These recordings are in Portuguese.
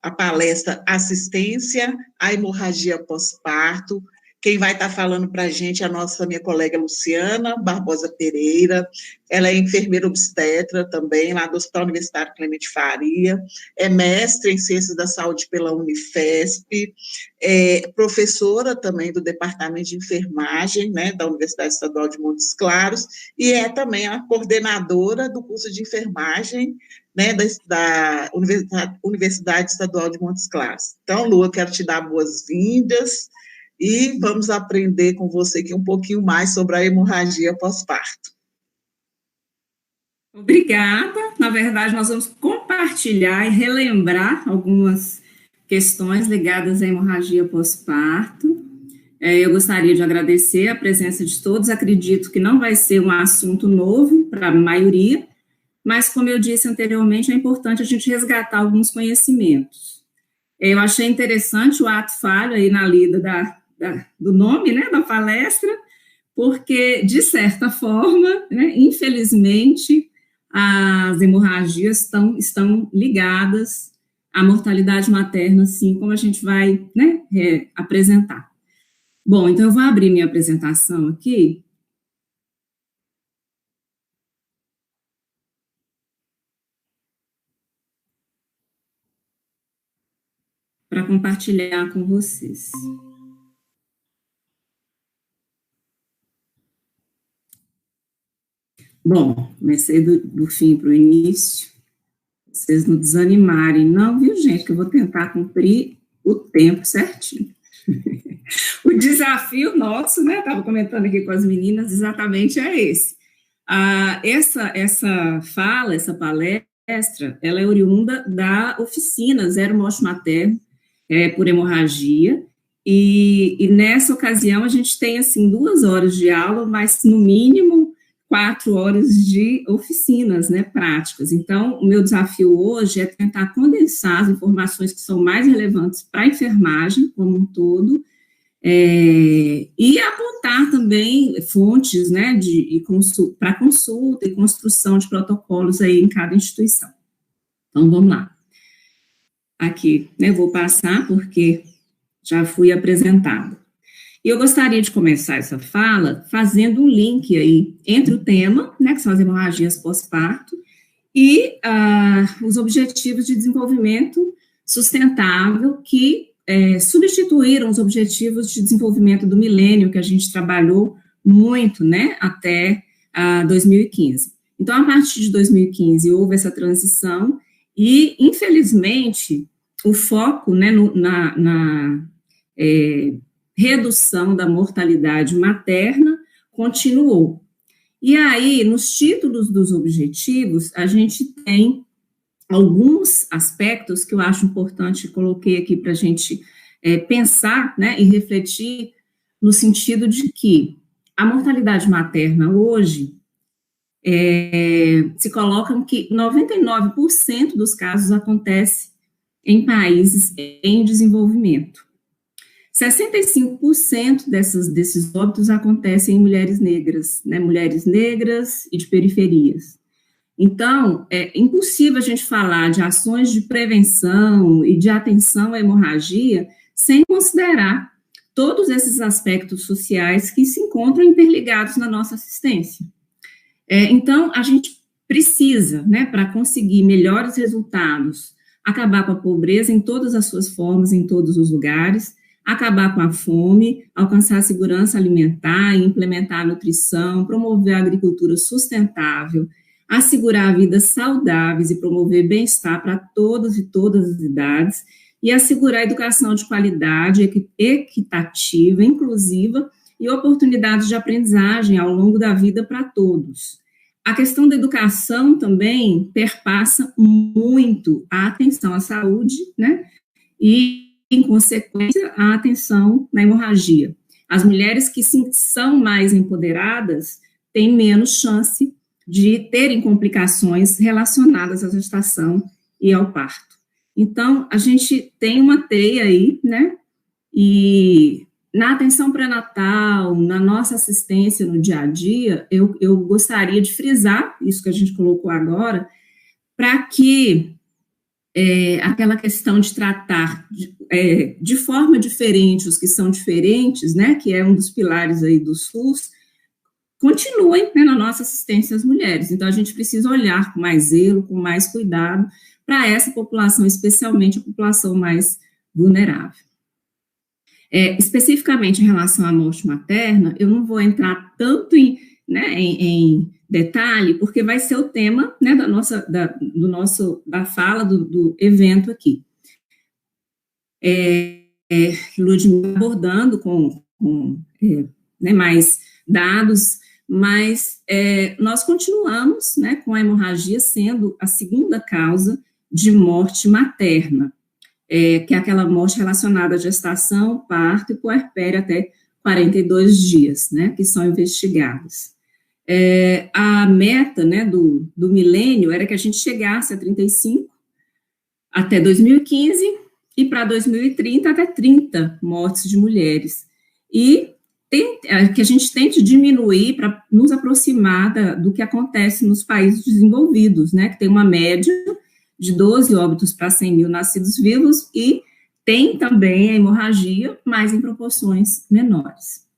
a palestra Assistência à Hemorragia Pós-Parto. Quem vai estar falando para a gente é a minha colega Luciana Barbosa Pereira. Ela é enfermeira obstetra também, lá do Hospital Universitário Clemente Faria, é mestre em Ciências da Saúde pela Unifesp, é professora também do Departamento de Enfermagem, né, da Universidade Estadual de Montes Claros, e é também a coordenadora do curso de enfermagem, né, da Universidade Estadual de Montes Claros. Então, Lu, eu quero te dar boas-vindas e vamos aprender com você aqui um pouquinho mais sobre a hemorragia pós-parto. Obrigada. Na verdade, nós vamos compartilhar e relembrar algumas questões ligadas à hemorragia pós-parto. Eu gostaria de agradecer a presença de todos. Acredito que não vai ser um assunto novo para a maioria, mas, como eu disse anteriormente, é importante a gente resgatar alguns conhecimentos. Eu achei interessante o ato falho aí na lida do nome, né, da palestra, porque, de certa forma, né, infelizmente, as hemorragias estão ligadas à mortalidade materna, assim como a gente vai, né, apresentar. Bom, então eu vou abrir minha apresentação aqui. Para compartilhar com vocês. Bom, comecei do fim para o início, vocês não desanimarem não, viu, gente, que eu vou tentar cumprir o tempo certinho. O desafio nosso, né, estava comentando aqui com as meninas, exatamente é esse. Essa palestra, ela é oriunda da oficina Zero Morte Materno por Hemorragia, e nessa ocasião a gente tem, assim, 2 horas de aula, mas no mínimo 4 horas de oficinas, né, práticas. Então, o meu desafio hoje é tentar condensar as informações que são mais relevantes para a enfermagem como um todo, e apontar também fontes, né, para consulta e construção de protocolos aí em cada instituição. Então, vamos lá. Aqui, né, vou passar porque já fui apresentada. E eu gostaria de começar essa fala fazendo um link aí entre o tema, né, que são as hemorragias pós-parto, e os objetivos de desenvolvimento sustentável que substituíram os objetivos de desenvolvimento do milênio, que a gente trabalhou muito, né, até 2015. Então, a partir de 2015, houve essa transição e, infelizmente, o foco, né, na redução da mortalidade materna continuou. E aí, nos títulos dos objetivos, a gente tem alguns aspectos que eu acho importante, coloquei aqui para a gente pensar, né, e refletir no sentido de que a mortalidade materna hoje se coloca que 99% dos casos acontece em países em desenvolvimento. 65% desses óbitos acontecem em mulheres negras, né, mulheres negras e de periferias. Então, é impossível a gente falar de ações de prevenção e de atenção à hemorragia sem considerar todos esses aspectos sociais que se encontram interligados na nossa assistência. Então, a gente precisa, né, para conseguir melhores resultados, acabar com a pobreza em todas as suas formas, em todos os lugares, acabar com a fome, alcançar a segurança alimentar, implementar a nutrição, promover a agricultura sustentável, assegurar vidas saudáveis e promover bem-estar para todos e todas as idades, e assegurar a educação de qualidade, equitativa, inclusiva e oportunidades de aprendizagem ao longo da vida para todos. A questão da educação também perpassa muito a atenção à saúde, né, e, em consequência, a atenção na hemorragia. As mulheres que são mais empoderadas têm menos chance de terem complicações relacionadas à gestação e ao parto. Então, a gente tem uma teia aí, né, e na atenção pré-natal, na nossa assistência no dia a dia, eu gostaria de frisar isso que a gente colocou agora, para que aquela questão de tratar de forma diferente os que são diferentes, né, que é um dos pilares aí do SUS, continuem, né, na nossa assistência às mulheres. Então, a gente precisa olhar com mais zelo, com mais cuidado para essa população, especialmente a população mais vulnerável. Especificamente em relação à morte materna, eu não vou entrar tanto em detalhe, porque vai ser o tema, né, da fala do evento aqui. Ludmila abordando com mais dados, mas nós continuamos, né, com a hemorragia sendo a segunda causa de morte materna, que é aquela morte relacionada à gestação, parto e puerpério até 42 dias, né, que são investigadas. A meta, né, do milênio era que a gente chegasse a 35 até 2015 e para 2030 até 30 mortes de mulheres. E que a gente tente diminuir para nos aproximar do que acontece nos países desenvolvidos, né, que tem uma média de 12 óbitos para 100 mil nascidos vivos e tem também a hemorragia, mas em proporções menores.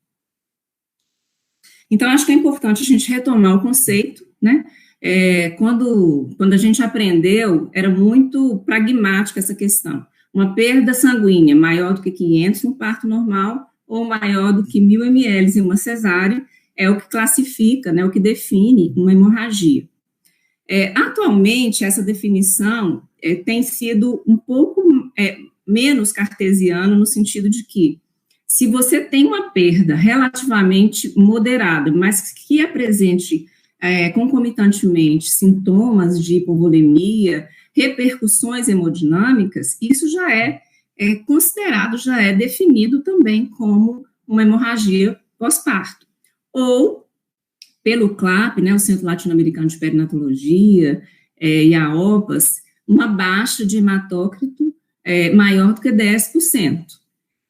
Então, acho que é importante a gente retomar o conceito, né? Quando a gente aprendeu, era muito pragmática essa questão. Uma perda sanguínea maior do que 500 no parto normal ou maior do que 1.000 ml em uma cesárea é o que classifica, né, o que define uma hemorragia. Atualmente, essa definição tem sido um pouco menos cartesiana, no sentido de que, se você tem uma perda relativamente moderada, mas que apresente concomitantemente sintomas de hipovolemia, repercussões hemodinâmicas, isso já é considerado, já é definido também como uma hemorragia pós-parto. Ou, pelo CLAP, né, o Centro Latino-Americano de Perinatologia, e a OPAS, uma baixa de hematócrito maior do que 10%.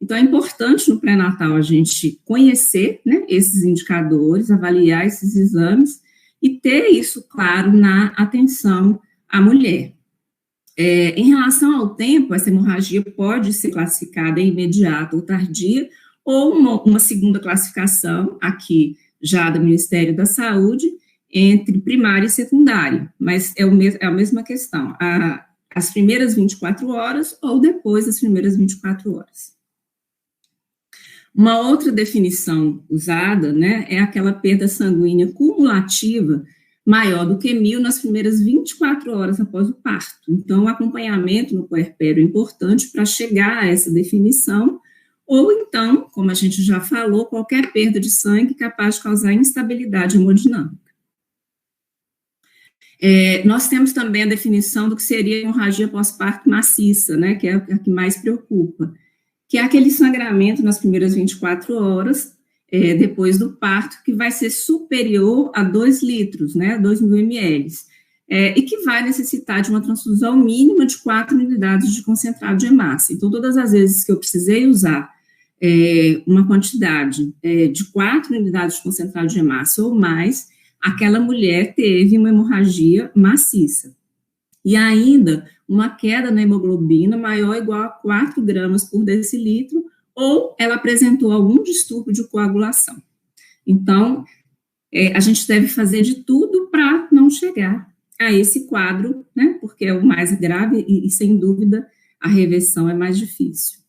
Então, é importante no pré-natal a gente conhecer, né, esses indicadores, avaliar esses exames e ter isso claro na atenção à mulher. Em relação ao tempo, essa hemorragia pode ser classificada em imediata ou tardia, ou uma segunda classificação, aqui já do Ministério da Saúde, entre primária e secundária, mas é a mesma questão, as primeiras 24 horas ou depois das primeiras 24 horas. Uma outra definição usada, né, é aquela perda sanguínea cumulativa maior do que 1.000 nas primeiras 24 horas após o parto. Então, o acompanhamento no puerpério é importante para chegar a essa definição, ou então, como a gente já falou, qualquer perda de sangue capaz de causar instabilidade hemodinâmica. Nós temos também a definição do que seria a hemorragia pós-parto maciça, né, que é a que mais preocupa, que é aquele sangramento nas primeiras 24 horas, depois do parto, que vai ser superior a 2 litros, né, 2.000 ml, e que vai necessitar de uma transfusão mínima de 4 unidades de concentrado de hemácia. Então, todas as vezes que eu precisei usar uma quantidade de 4 unidades de concentrado de hemácia ou mais, aquela mulher teve uma hemorragia maciça. E ainda uma queda na hemoglobina maior ou igual a 4 gramas por decilitro, ou ela apresentou algum distúrbio de coagulação. Então, a gente deve fazer de tudo para não chegar a esse quadro, né, porque é o mais grave e, sem dúvida, a reversão é mais difícil.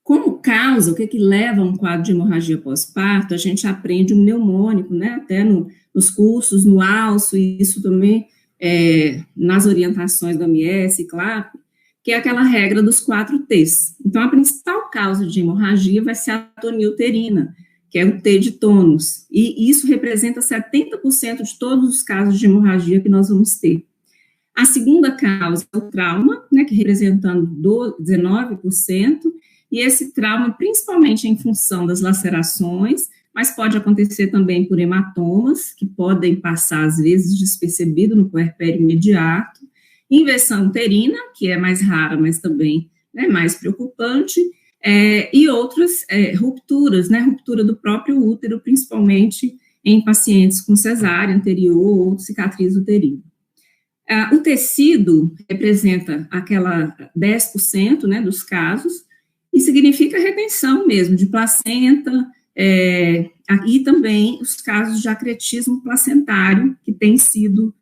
Como causa, o que leva a um quadro de hemorragia pós-parto? A gente aprende um mnemônico, né, até nos cursos, no ALSO, e isso também nas orientações da OMS, CLAP, que é aquela regra dos 4 T's. Então, a principal causa de hemorragia vai ser a atonia uterina, que é o T de tônus, e isso representa 70% de todos os casos de hemorragia que nós vamos ter. A segunda causa é o trauma, né, que representando 19%, e esse trauma, principalmente em função das lacerações, mas pode acontecer também por hematomas, que podem passar, às vezes, despercebido no puerpério imediato, inversão uterina, que é mais rara, mas também, né, mais preocupante, e outras rupturas, né, ruptura do próprio útero, principalmente em pacientes com cesárea anterior ou cicatriz uterina. O tecido representa aquela 10%, né, dos casos, e significa retenção mesmo de placenta, e também os casos de acretismo placentário, que tem sido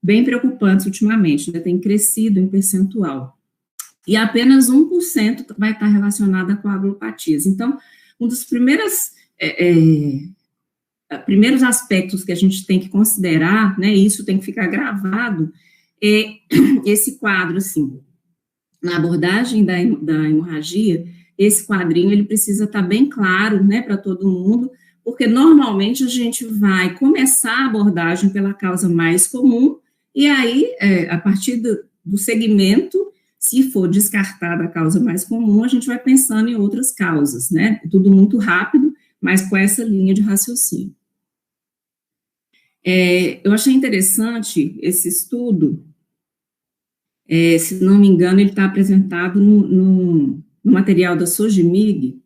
bem preocupantes ultimamente, né, tem crescido em percentual. E apenas 1% vai estar relacionado a coagulopatias. Então, um dos primeiros aspectos que a gente tem que considerar, né, isso tem que ficar gravado, esse quadro, assim, na abordagem da hemorragia, esse quadrinho, ele precisa estar bem claro, né, para todo mundo, porque normalmente a gente vai começar a abordagem pela causa mais comum, e aí, a partir do segmento, se for descartada a causa mais comum, a gente vai pensando em outras causas, né, tudo muito rápido, mas com essa linha de raciocínio. Eu achei interessante esse estudo, se não me engano, ele está apresentado no material da Sojimig,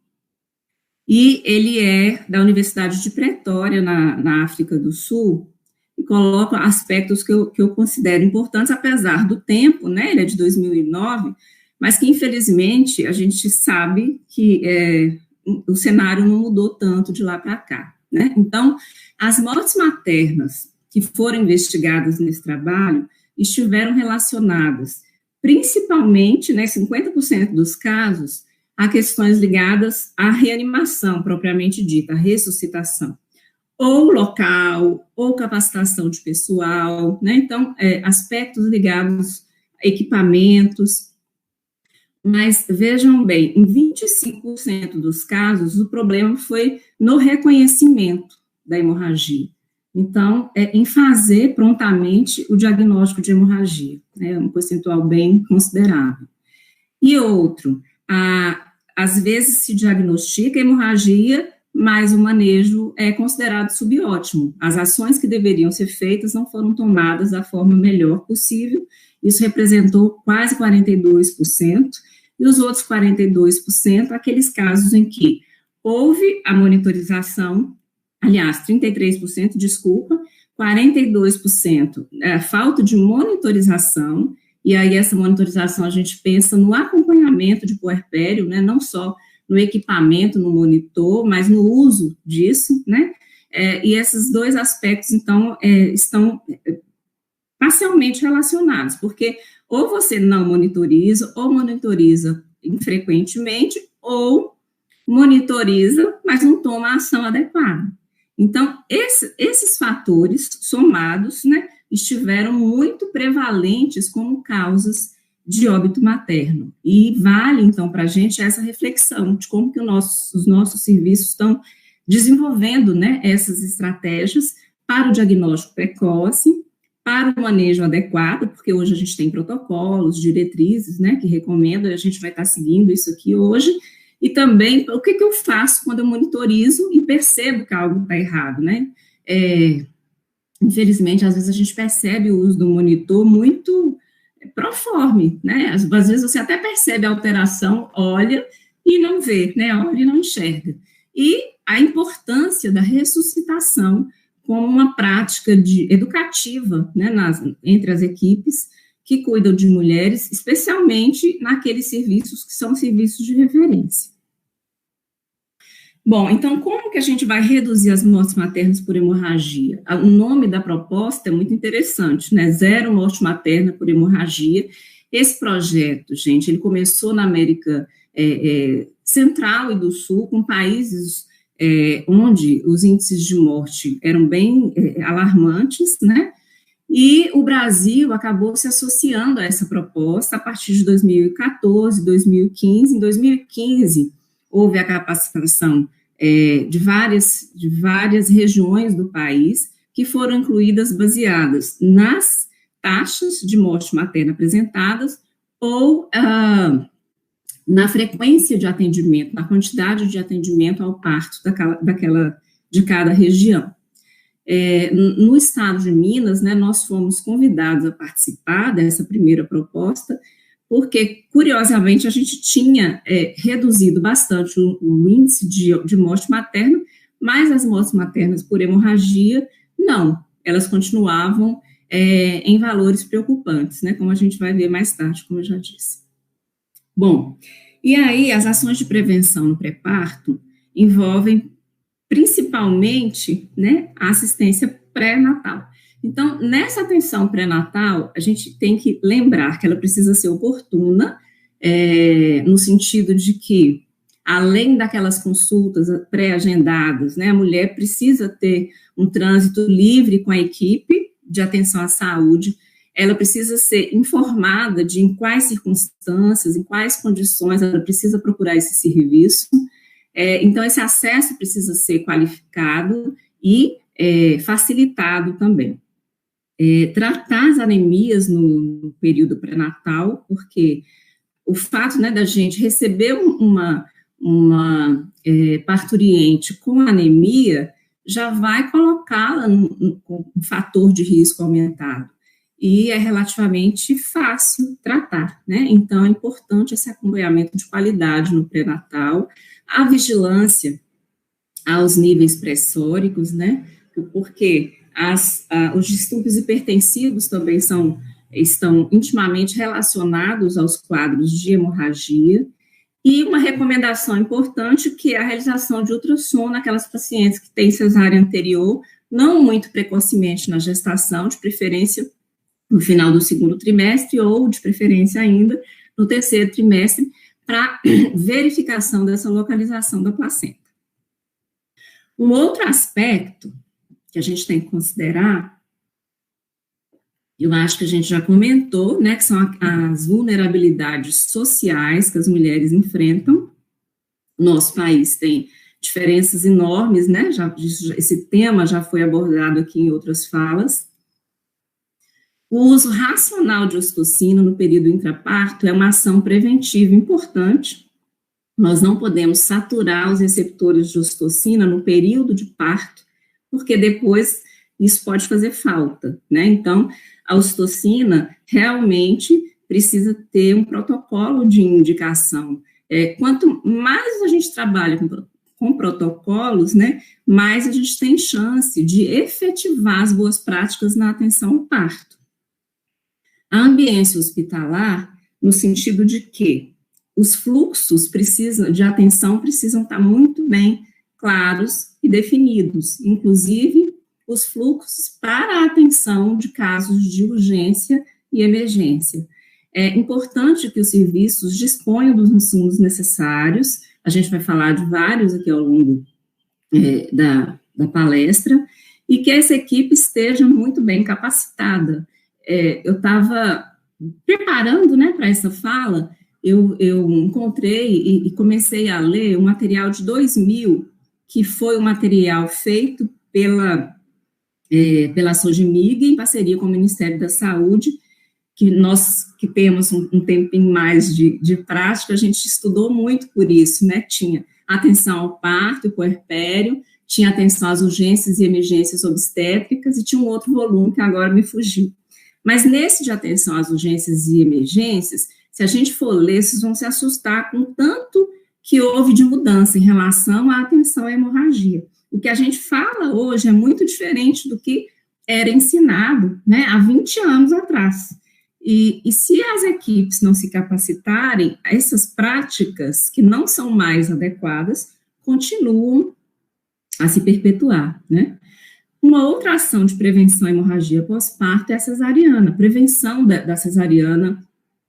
e ele é da Universidade de Pretória, na África do Sul, e coloca aspectos que eu considero importantes, apesar do tempo, né, ele é de 2009, mas que, infelizmente, a gente sabe que o cenário não mudou tanto de lá para cá, né? Então, as mortes maternas que foram investigadas nesse trabalho estiveram relacionadas, principalmente, né, 50% dos casos, a questões ligadas à reanimação, propriamente dita, à ressuscitação, ou local, ou capacitação de pessoal, né, então, aspectos ligados a equipamentos, mas vejam bem, em 25% dos casos, o problema foi no reconhecimento da hemorragia. Então, em fazer prontamente o diagnóstico de hemorragia, né, um percentual bem considerável. E outro, às vezes se diagnostica hemorragia, mas o manejo é considerado subótimo. As ações que deveriam ser feitas não foram tomadas da forma melhor possível, isso representou quase 42%, e os outros 42%, aqueles casos em que houve a monitorização, aliás, 33%, desculpa, 42% falta de monitorização, e aí essa monitorização a gente pensa no acompanhamento de puerpério, né, não só no equipamento, no monitor, mas no uso disso, né, e esses dois aspectos, então, estão parcialmente relacionados, porque ou você não monitoriza, ou monitoriza infrequentemente, ou monitoriza, mas não toma a ação adequada. Então, esses fatores somados, né, estiveram muito prevalentes como causas de óbito materno. E vale, então, para a gente essa reflexão de como que os nossos serviços estão desenvolvendo, né, essas estratégias para o diagnóstico precoce, para o manejo adequado, porque hoje a gente tem protocolos, diretrizes, né, que recomendam, e a gente vai estar seguindo isso aqui hoje, e também o que eu faço quando eu monitorizo e percebo que algo está errado, né? Infelizmente, às vezes a gente percebe o uso do monitor muito proforme, né? Às vezes você até percebe a alteração, olha e não vê, né? Olha e não enxerga. E a importância da ressuscitação como uma prática educativa, né, entre as equipes que cuidam de mulheres, especialmente naqueles serviços que são serviços de referência. Bom, então, como que a gente vai reduzir as mortes maternas por hemorragia? O nome da proposta é muito interessante, né? Zero morte materna por hemorragia. Esse projeto, gente, ele começou na América Central e do Sul, com países onde os índices de morte eram bem alarmantes, né? E o Brasil acabou se associando a essa proposta a partir de 2014, 2015. Em 2015, houve a capacitação de várias regiões do país, que foram incluídas baseadas nas taxas de morte materna apresentadas ou na frequência de atendimento, na quantidade de atendimento ao parto de cada região. No estado de Minas, né, nós fomos convidados a participar dessa primeira proposta, porque, curiosamente, a gente tinha reduzido bastante o índice de morte materna, mas as mortes maternas por hemorragia, não, elas continuavam em valores preocupantes, né, como a gente vai ver mais tarde, como eu já disse. Bom, e aí as ações de prevenção no pré-parto envolvem principalmente, né, a assistência pré-natal. Então, nessa atenção pré-natal, a gente tem que lembrar que ela precisa ser oportuna, no sentido de que, além daquelas consultas pré-agendadas, né, a mulher precisa ter um trânsito livre com a equipe de atenção à saúde, ela precisa ser informada de em quais circunstâncias, em quais condições ela precisa procurar esse serviço. Então, esse acesso precisa ser qualificado e facilitado também. Tratar as anemias no período pré-natal, porque o fato, né, da gente receber uma parturiente com anemia já vai colocá-la com um fator de risco aumentado. E é relativamente fácil tratar, né? Então, é importante esse acompanhamento de qualidade no pré-natal, a vigilância aos níveis pressóricos, né? Porque os distúrbios hipertensivos também estão intimamente relacionados aos quadros de hemorragia. E uma recomendação importante, que é a realização de ultrassom naquelas pacientes que têm cesárea anterior, não muito precocemente na gestação, de preferência no final do segundo trimestre, ou, de preferência ainda, no terceiro trimestre, para verificação dessa localização da placenta. Um outro aspecto que a gente tem que considerar, eu acho que a gente já comentou, né, que são as vulnerabilidades sociais que as mulheres enfrentam. Nosso país tem diferenças enormes, né, esse tema já foi abordado aqui em outras falas. O uso racional de ocitocina no período intraparto é uma ação preventiva importante. Nós não podemos saturar os receptores de ocitocina no período de parto, porque depois isso pode fazer falta, né? Então, a ocitocina realmente precisa ter um protocolo de indicação. Quanto mais a gente trabalha com protocolos, né, mais a gente tem chance de efetivar as boas práticas na atenção ao parto. A ambiência hospitalar, no sentido de que os fluxos de atenção precisam estar muito bem claros e definidos, inclusive os fluxos para a atenção de casos de urgência e emergência. É importante que os serviços disponham dos insumos necessários, a gente vai falar de vários aqui ao longo da palestra, e que essa equipe esteja muito bem capacitada. Eu estava preparando, né, para essa fala, eu encontrei e comecei a ler um material de 2000, que foi um material feito pela SOGMIG, em parceria com o Ministério da Saúde, que nós que temos um tempinho mais de prática, a gente estudou muito por isso, né, tinha atenção ao parto e puerpério, tinha atenção às urgências e emergências obstétricas, e tinha um outro volume que agora me fugiu. Mas nesse de atenção às urgências e emergências, se a gente for ler, vocês vão se assustar com o tanto que houve de mudança em relação à atenção à hemorragia. O que a gente fala hoje é muito diferente do que era ensinado, né, há 20 anos atrás. E se as equipes não se capacitarem, essas práticas que não são mais adequadas continuam a se perpetuar, né? Uma outra ação de prevenção à hemorragia pós-parto é a cesariana, prevenção da cesariana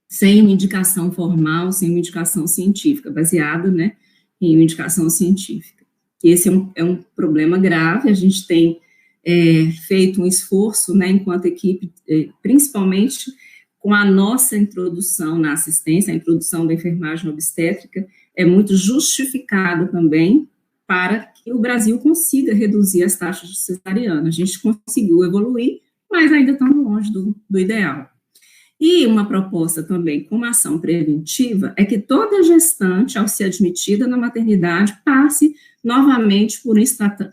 sem uma indicação formal, sem uma indicação científica, baseada, né, em uma indicação científica. Esse é um problema grave, a gente tem feito um esforço, né, enquanto equipe, principalmente com a nossa introdução na assistência, a introdução da enfermagem obstétrica, é muito justificado também para que o Brasil consiga reduzir as taxas de cesariana. A gente conseguiu evoluir, mas ainda estamos longe do ideal. E uma proposta também, como ação preventiva, é que toda gestante, ao ser admitida na maternidade, passe novamente por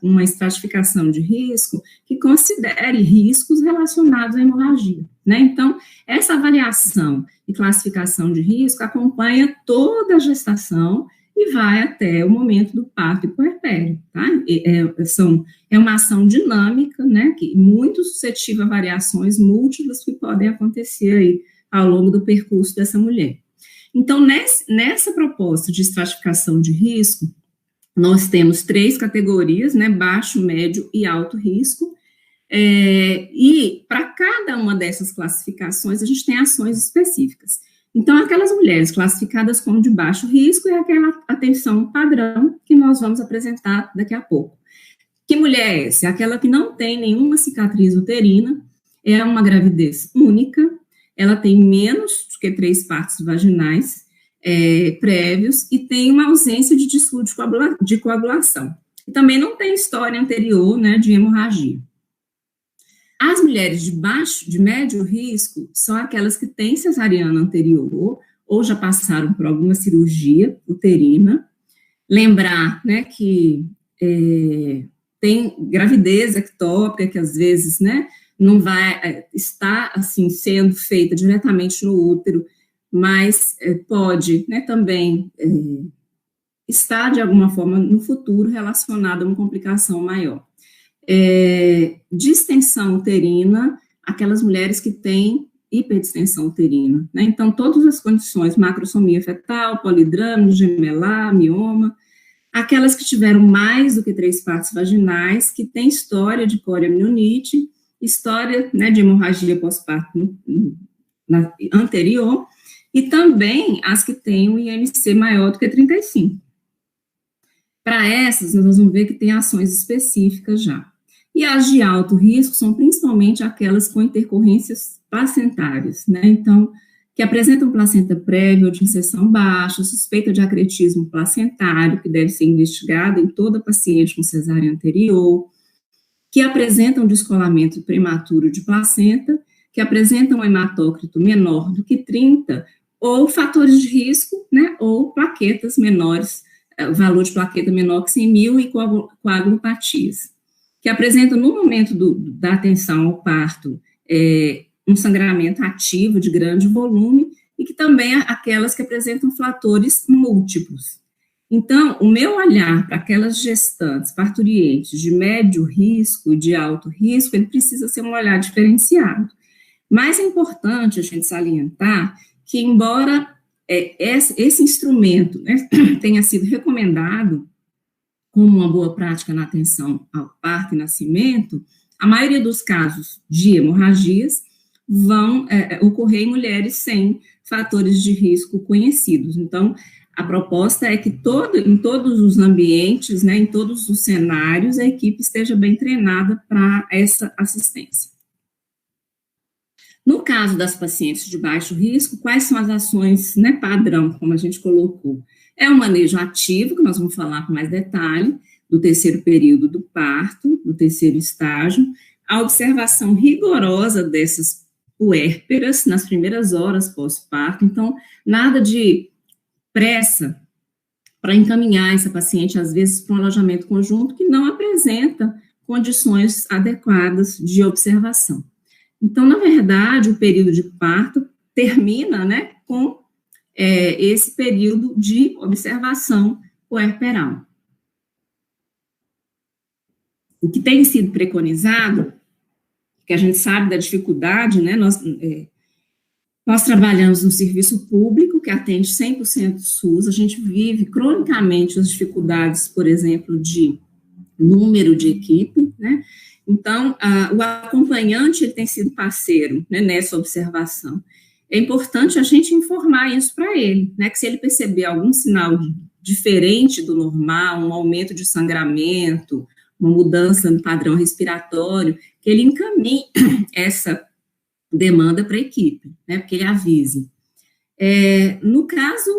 uma estratificação de risco que considere riscos relacionados à hemorragia, né? Então, essa avaliação e classificação de risco acompanha toda a gestação e vai até o momento do parto e puerpério, tá? É uma ação dinâmica, né, que muito suscetível a variações múltiplas que podem acontecer aí ao longo do percurso dessa mulher. Então, nessa proposta de estratificação de risco, nós temos 3 categorias, né, baixo, médio e alto risco, e para cada uma dessas classificações, a gente tem ações específicas. Então, aquelas mulheres classificadas como de baixo risco é aquela atenção padrão que nós vamos apresentar daqui a pouco. Que mulher é essa? É aquela que não tem nenhuma cicatriz uterina, é uma gravidez única, ela tem menos do que 3 partos vaginais prévios e tem uma ausência de desvio de coagulação. E também não tem história anterior, né, de hemorragia. As mulheres de médio risco são aquelas que têm cesariana anterior ou já passaram por alguma cirurgia uterina. Lembrar, né, que tem gravidez ectópica, que às vezes, né, não vai estar, assim, sendo feita diretamente no útero, mas pode, né, também estar, de alguma forma, no futuro relacionada a uma complicação maior. Distensão uterina, aquelas mulheres que têm hiperdistensão uterina, né? Então, todas as condições, macrosomia fetal, polidrâmino, gemelar, mioma, aquelas que tiveram mais do que 3 partos vaginais, que têm história de coriamnioniite, história, né, de hemorragia pós-parto anterior, e também as que têm um IMC maior do que 35. Para essas, nós vamos ver que tem ações específicas já. E as de alto risco são principalmente aquelas com intercorrências placentárias, né? Então, que apresentam placenta prévia ou de inserção baixa, suspeita de acretismo placentário, que deve ser investigado em toda paciente com cesárea anterior, que apresentam descolamento prematuro de placenta, que apresentam um hematócrito menor do que 30, ou fatores de risco, né? Ou plaquetas menores, valor de plaqueta menor que 100.000 e coagulopatias, que apresentam no momento da atenção ao parto um sangramento ativo de grande volume e que também aquelas que apresentam fatores múltiplos. Então, o meu olhar para aquelas gestantes parturientes de médio risco e de alto risco, ele precisa ser um olhar diferenciado. Mas é importante a gente salientar que, embora esse instrumento, né, tenha sido recomendado como uma boa prática na atenção ao parto e nascimento, a maioria dos casos de hemorragias vão ocorrer em mulheres sem fatores de risco conhecidos. Então, a proposta é que em todos os ambientes, né, em todos os cenários, a equipe esteja bem treinada para essa assistência. No caso das pacientes de baixo risco, quais são as ações, né, padrão, como a gente colocou? É o manejo ativo, que nós vamos falar com mais detalhe, do terceiro período do parto, do terceiro estágio, a observação rigorosa dessas puérperas nas primeiras horas pós-parto, então, nada de pressa para encaminhar essa paciente, às vezes, para um alojamento conjunto que não apresenta condições adequadas de observação. Então, na verdade, o período de parto termina, né, com esse período de observação puerperal. O que tem sido preconizado, que a gente sabe da dificuldade, né, nós trabalhamos no serviço público, que atende 100% SUS, a gente vive cronicamente as dificuldades, por exemplo, de número de equipe, né? Então, o acompanhante, ele tem sido parceiro, né, nessa observação. É importante a gente informar isso para ele, né, que se ele perceber algum sinal diferente do normal, um aumento de sangramento, uma mudança no padrão respiratório, que ele encaminhe essa demanda para a equipe, né, porque ele avise. No caso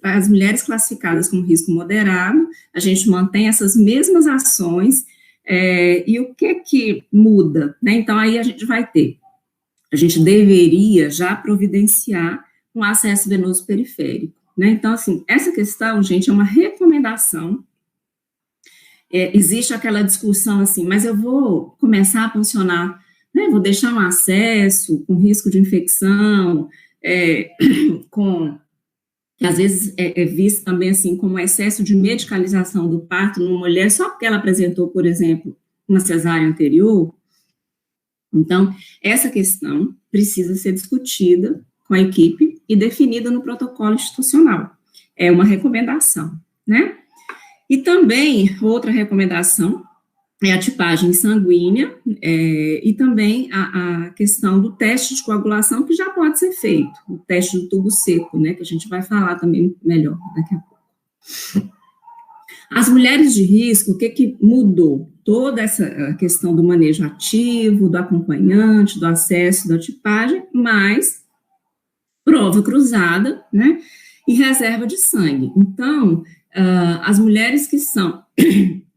das mulheres classificadas como risco moderado, a gente mantém essas mesmas ações. E o que muda, né? Então, aí a gente deveria já providenciar um acesso venoso periférico, né? Então, assim, essa questão, gente, é uma recomendação. Existe aquela discussão assim, mas eu vou começar a funcionar, né? Vou deixar um acesso com risco de infecção, com que às vezes é visto também assim como excesso de medicalização do parto numa mulher só porque ela apresentou, por exemplo, uma cesárea anterior. Então, essa questão precisa ser discutida com a equipe e definida no protocolo institucional. É uma recomendação, né? E também, outra recomendação é a tipagem sanguínea e também a questão do teste de coagulação, que já pode ser feito, o teste do tubo seco, né, que a gente vai falar também melhor daqui a pouco. As mulheres de risco, o que mudou? Toda essa questão do manejo ativo, do acompanhante, do acesso, da tipagem, mais prova cruzada, né, e reserva de sangue. Então, as mulheres que são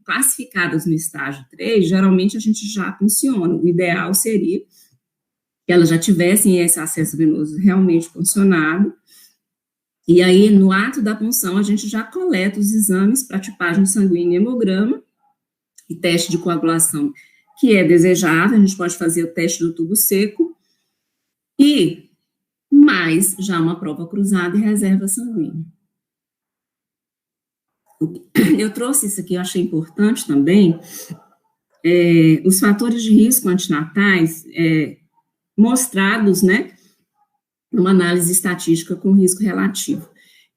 classificadas no estágio 3, geralmente a gente já funciona. O ideal seria que elas já tivessem esse acesso venoso realmente funcionado, e aí, no ato da punção, a gente já coleta os exames para tipagem sanguínea e hemograma, e teste de coagulação, que é desejável, a gente pode fazer o teste do tubo seco, e mais já uma prova cruzada e reserva sanguínea. Eu trouxe isso aqui, eu achei importante também, os fatores de risco antinatais mostrados, né, numa análise estatística com risco relativo.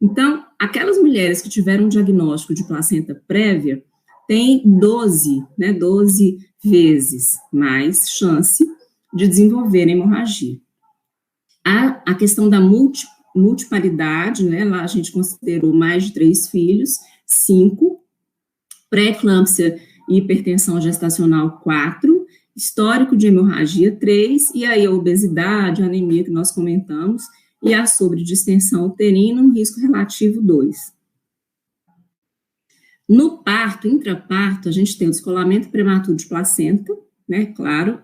Então, aquelas mulheres que tiveram um diagnóstico de placenta prévia têm 12 vezes mais chance de desenvolver hemorragia. A questão da multiparidade, né, lá a gente considerou mais de 3 filhos, 5, pré-eclâmpsia e hipertensão gestacional 4, histórico de hemorragia 3, e aí a obesidade, a anemia que nós comentamos, e a sobredistensão uterina, um risco relativo 2. No parto, intraparto, a gente tem o descolamento prematuro de placenta, né, claro,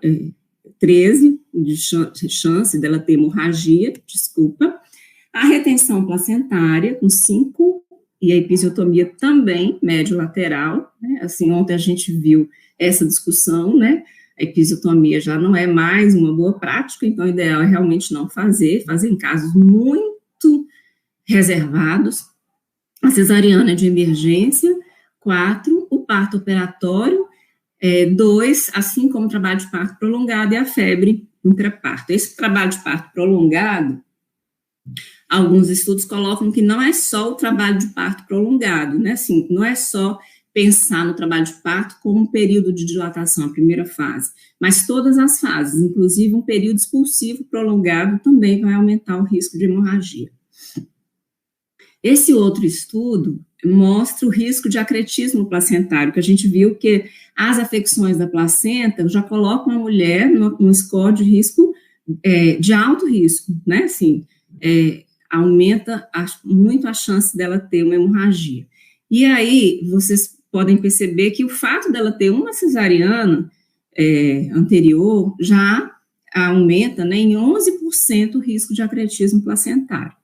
13 de chance dela ter hemorragia, a retenção placentária, com 5, e a episiotomia também, médio lateral, né, assim, ontem a gente viu essa discussão, né, a episiotomia já não é mais uma boa prática, então o ideal é realmente não fazer em casos muito reservados. A cesariana de emergência, 4, o parto operatório, 2, assim como o trabalho de parto prolongado e a febre intraparto. Esse trabalho de parto prolongado, alguns estudos colocam que não é só o trabalho de parto prolongado, né, assim, não é só pensar no trabalho de parto como um período de dilatação, a primeira fase, mas todas as fases, inclusive um período expulsivo prolongado, também vai aumentar o risco de hemorragia. Esse outro estudo mostra o risco de acretismo placentário, que a gente viu que as afecções da placenta já colocam a mulher no score de risco, de alto risco, né, assim, aumenta muito a chance dela ter uma hemorragia. E aí, vocês podem perceber que o fato dela ter uma cesariana anterior já aumenta, né, em 11% o risco de acretismo placentário.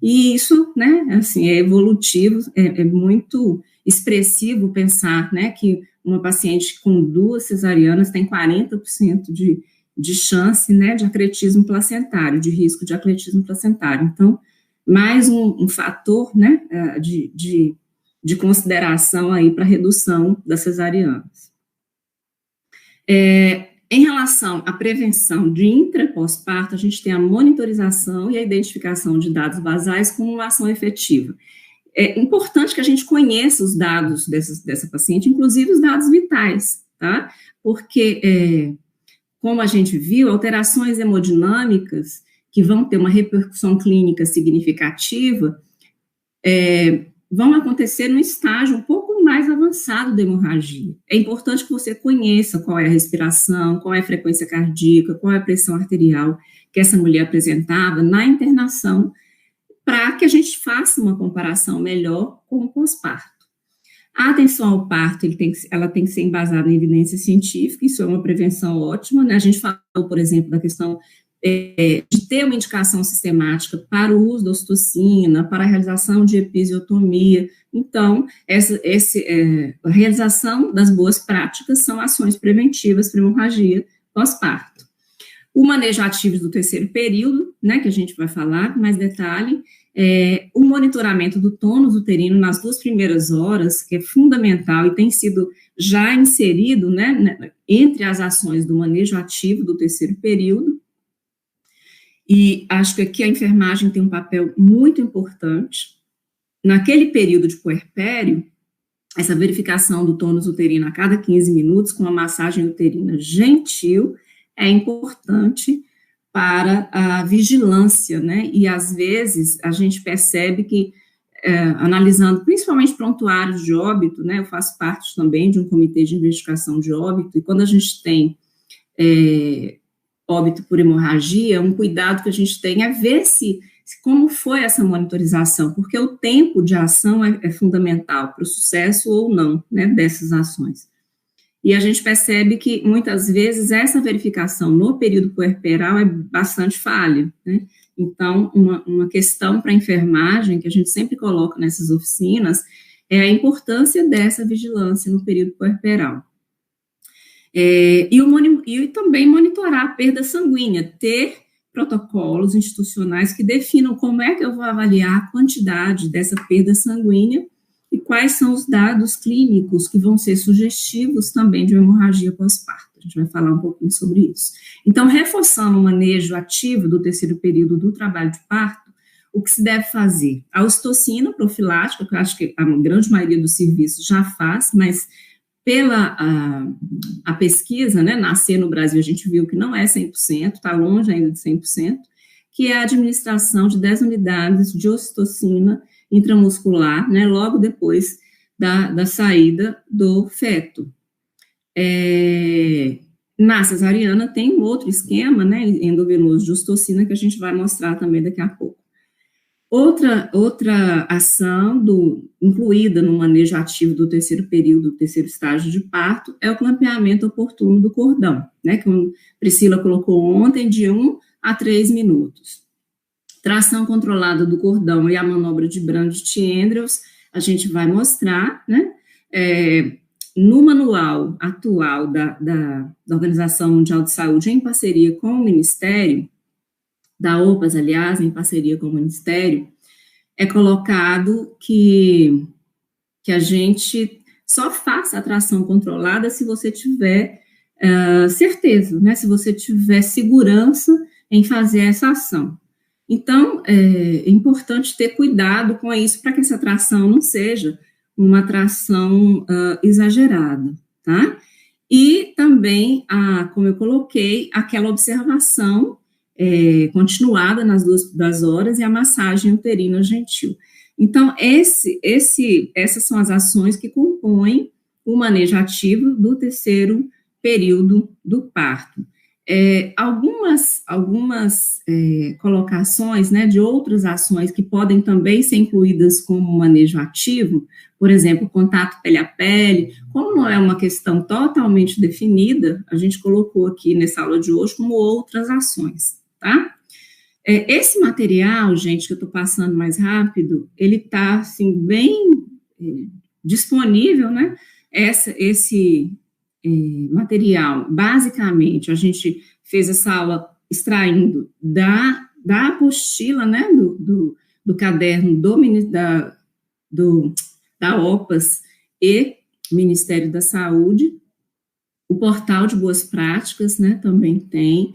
E isso, né, assim, é evolutivo, é muito expressivo pensar, né, que uma paciente com 2 cesarianas tem 40% de chance, né, de acretismo placentário, de risco de acretismo placentário. Então, mais um fator, né, de consideração aí para redução das cesarianas. Em relação à prevenção de intra e pós-parto, a gente tem a monitorização e a identificação de dados basais como uma ação efetiva. É importante que a gente conheça os dados dessa paciente, inclusive os dados vitais, tá? Porque, como a gente viu, alterações hemodinâmicas que vão ter uma repercussão clínica significativa, vão acontecer no estágio um pouco mais avançado da hemorragia. É importante que você conheça qual é a respiração, qual é a frequência cardíaca, qual é a pressão arterial que essa mulher apresentava na internação, para que a gente faça uma comparação melhor com o pós-parto. A atenção ao parto, ela tem que ser embasada em evidência científica, isso é uma prevenção ótima, né? A gente falou, por exemplo, da questão de ter uma indicação sistemática para o uso da ocitocina, para a realização de episiotomia. Então, a realização das boas práticas são ações preventivas para hemorragia pós-parto. O manejo ativo do terceiro período, né, que a gente vai falar com mais detalhe, O monitoramento do tônus uterino nas 2 primeiras horas, que é fundamental e tem sido já inserido, né, entre as ações do manejo ativo do terceiro período, e acho que aqui a enfermagem tem um papel muito importante. Naquele período de puerpério, essa verificação do tônus uterino a cada 15 minutos, com uma massagem uterina gentil, é importante para a vigilância, né, e às vezes a gente percebe que, analisando principalmente prontuários de óbito, né, eu faço parte também de um comitê de investigação de óbito, e quando a gente tem óbito por hemorragia, um cuidado que a gente tem é ver como foi essa monitorização, porque o tempo de ação é fundamental para o sucesso ou não, né, dessas ações. E a gente percebe que, muitas vezes, essa verificação no período puerperal é bastante falha, né? Então, uma questão para a enfermagem, que a gente sempre coloca nessas oficinas, é a importância dessa vigilância no período puerperal. E também monitorar a perda sanguínea, ter protocolos institucionais que definam como é que eu vou avaliar a quantidade dessa perda sanguínea e quais são os dados clínicos que vão ser sugestivos também de uma hemorragia pós-parto. A gente vai falar um pouquinho sobre isso. Então, reforçando o manejo ativo do terceiro período do trabalho de parto, o que se deve fazer? A ocitocina profilática, que eu acho que a grande maioria dos serviços já faz, mas pela a pesquisa, né, Nascer no Brasil, a gente viu que não é 100%, está longe ainda de 100%, que é a administração de 10 unidades de ocitocina intramuscular, né, logo depois da saída do feto. Na cesariana tem um outro esquema, né, endovenoso de ocitocina, que a gente vai mostrar também daqui a pouco. Outra ação incluída no manejo ativo do terceiro período, do terceiro estágio de parto, é o clampeamento oportuno do cordão, né, que a Priscila colocou ontem, de 1 a 3 minutos. Tração controlada do cordão e a manobra de Brandt-Andrews, a gente vai mostrar, né, no manual atual da Organização Mundial de Saúde, em parceria com o Ministério, da OPAS, aliás, em parceria com o Ministério, é colocado que a gente só faça a tração controlada se você tiver certeza, né, se você tiver segurança em fazer essa ação. Então, é importante ter cuidado com isso, para que essa tração não seja uma tração exagerada, tá? E também, como eu coloquei, aquela observação continuada nas 2 horas e a massagem uterina gentil. Então, essas são as ações que compõem o manejo ativo do terceiro período do parto. Algumas colocações, né, de outras ações que podem também ser incluídas como manejo ativo, por exemplo, contato pele a pele, como não é uma questão totalmente definida, a gente colocou aqui nessa aula de hoje como outras ações, tá? Esse material, gente, que eu estou passando mais rápido, ele está, assim, bem disponível, né? Esse material, basicamente, a gente fez essa aula extraindo da apostila, né, do caderno da OPAS e Ministério da Saúde. O portal de boas práticas, né, também tem.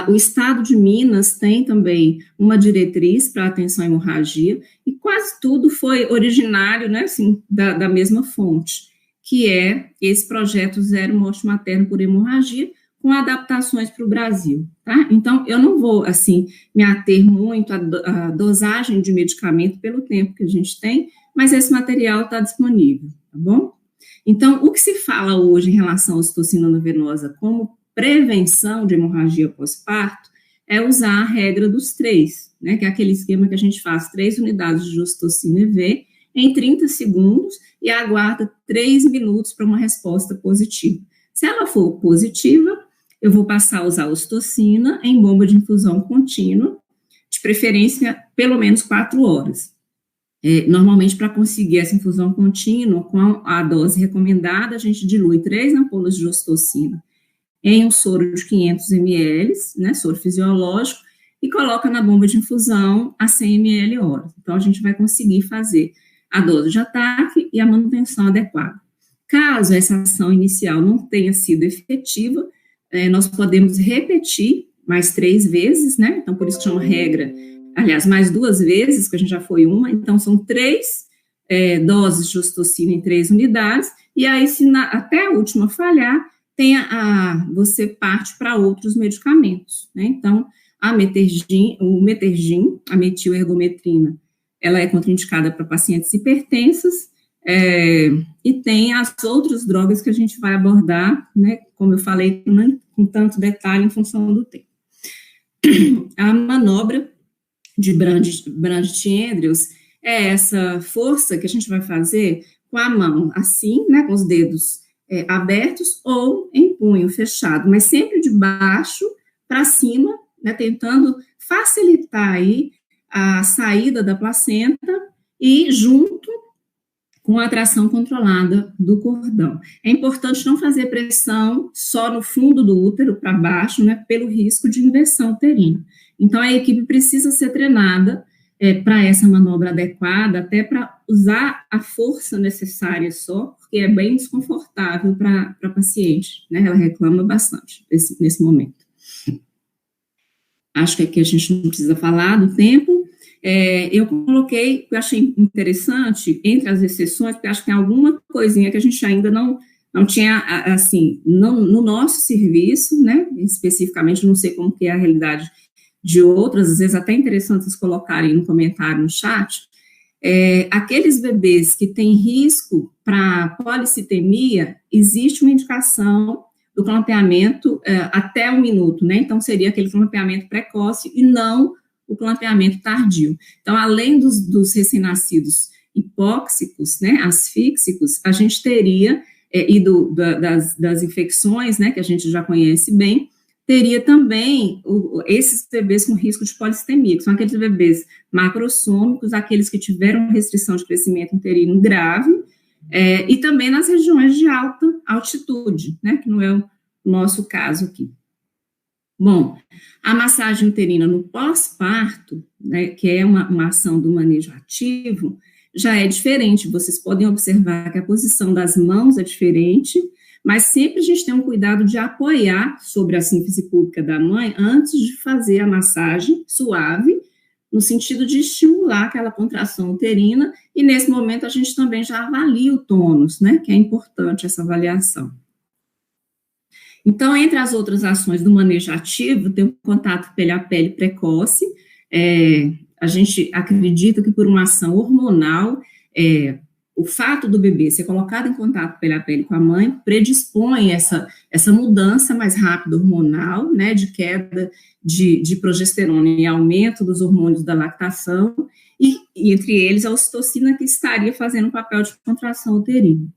O Estado de Minas tem também uma diretriz para atenção à hemorragia, e quase tudo foi originário, né, assim, da mesma fonte, que é esse projeto Zero Morte Materna por Hemorragia, com adaptações para o Brasil, tá? Então, eu não vou, assim, me ater muito à dosagem de medicamento pelo tempo que a gente tem, mas esse material está disponível, tá bom? Então, o que se fala hoje em relação à ocitocina endovenosa como prevenção de hemorragia pós-parto é usar a regra dos 3, né, que é aquele esquema que a gente faz 3 unidades de ocitocina EV em 30 segundos e aguarda 3 minutos para uma resposta positiva. Se ela for positiva, eu vou passar a usar a ocitocina em bomba de infusão contínua, de preferência pelo menos 4 horas. Normalmente, para conseguir essa infusão contínua, com a dose recomendada, a gente dilui 3 ampolas de ocitocina em um soro de 500 ml, né, soro fisiológico, e coloca na bomba de infusão a 100 ml hora. Então, a gente vai conseguir fazer a dose de ataque e a manutenção adequada. Caso essa ação inicial não tenha sido efetiva, nós podemos repetir mais 3 vezes, né? Então, por isso que chama regra, aliás, mais 2 vezes, que a gente já foi uma, então são 3 doses de ocitocina em 3 unidades, e aí, se até a última falhar, você parte para outros medicamentos, né? Então, o Metergin, a metilergometrina, ela é contraindicada para pacientes hipertensas, e tem as outras drogas que a gente vai abordar, né, como eu falei, com tanto detalhe em função do tempo. A manobra de Brandt-Andrews é essa força que a gente vai fazer com a mão, assim, né, com os dedos abertos ou em punho fechado, mas sempre de baixo para cima, né, tentando facilitar aí a saída da placenta e junto com a atração controlada do cordão. É importante não fazer pressão só no fundo do útero para baixo, né, pelo risco de inversão uterina. Então, a equipe precisa ser treinada para essa manobra adequada, até para usar a força necessária só, porque é bem desconfortável para a paciente, né, ela reclama bastante nesse momento. Acho que aqui a gente não precisa falar do tempo. Eu coloquei, eu achei interessante, entre as exceções, porque acho que tem alguma coisinha que a gente ainda não tinha, assim, no nosso serviço, né, especificamente, não sei como que é a realidade de outras, às vezes até interessante vocês colocarem no comentário, no chat, aqueles bebês que têm risco para policitemia, existe uma indicação do clampeamento até 1 minuto, né, então seria aquele clampeamento precoce e não o clampeamento tardio. Então, além dos recém-nascidos hipóxicos, né, asfíxicos, a gente teria, e das infecções, né, que a gente já conhece bem, teria também esses bebês com risco de polistemia, que são aqueles bebês macrossômicos, aqueles que tiveram restrição de crescimento uterino grave, e também nas regiões de alta altitude, né, que não é o nosso caso aqui. Bom, a massagem uterina no pós-parto, né, que é uma ação do manejo ativo, já é diferente. Vocês podem observar que a posição das mãos é diferente, mas sempre a gente tem um cuidado de apoiar sobre a sínfise púbica da mãe antes de fazer a massagem suave, no sentido de estimular aquela contração uterina, e nesse momento a gente também já avalia o tônus, né, que é importante essa avaliação. Então, entre as outras ações do manejo ativo, tem o contato pele a pele precoce. A gente acredita que por uma ação hormonal, o fato do bebê ser colocado em contato pele a pele com a mãe predispõe essa mudança mais rápida hormonal, né, de queda de progesterona e aumento dos hormônios da lactação, e entre eles a ocitocina, que estaria fazendo o papel de contração uterina.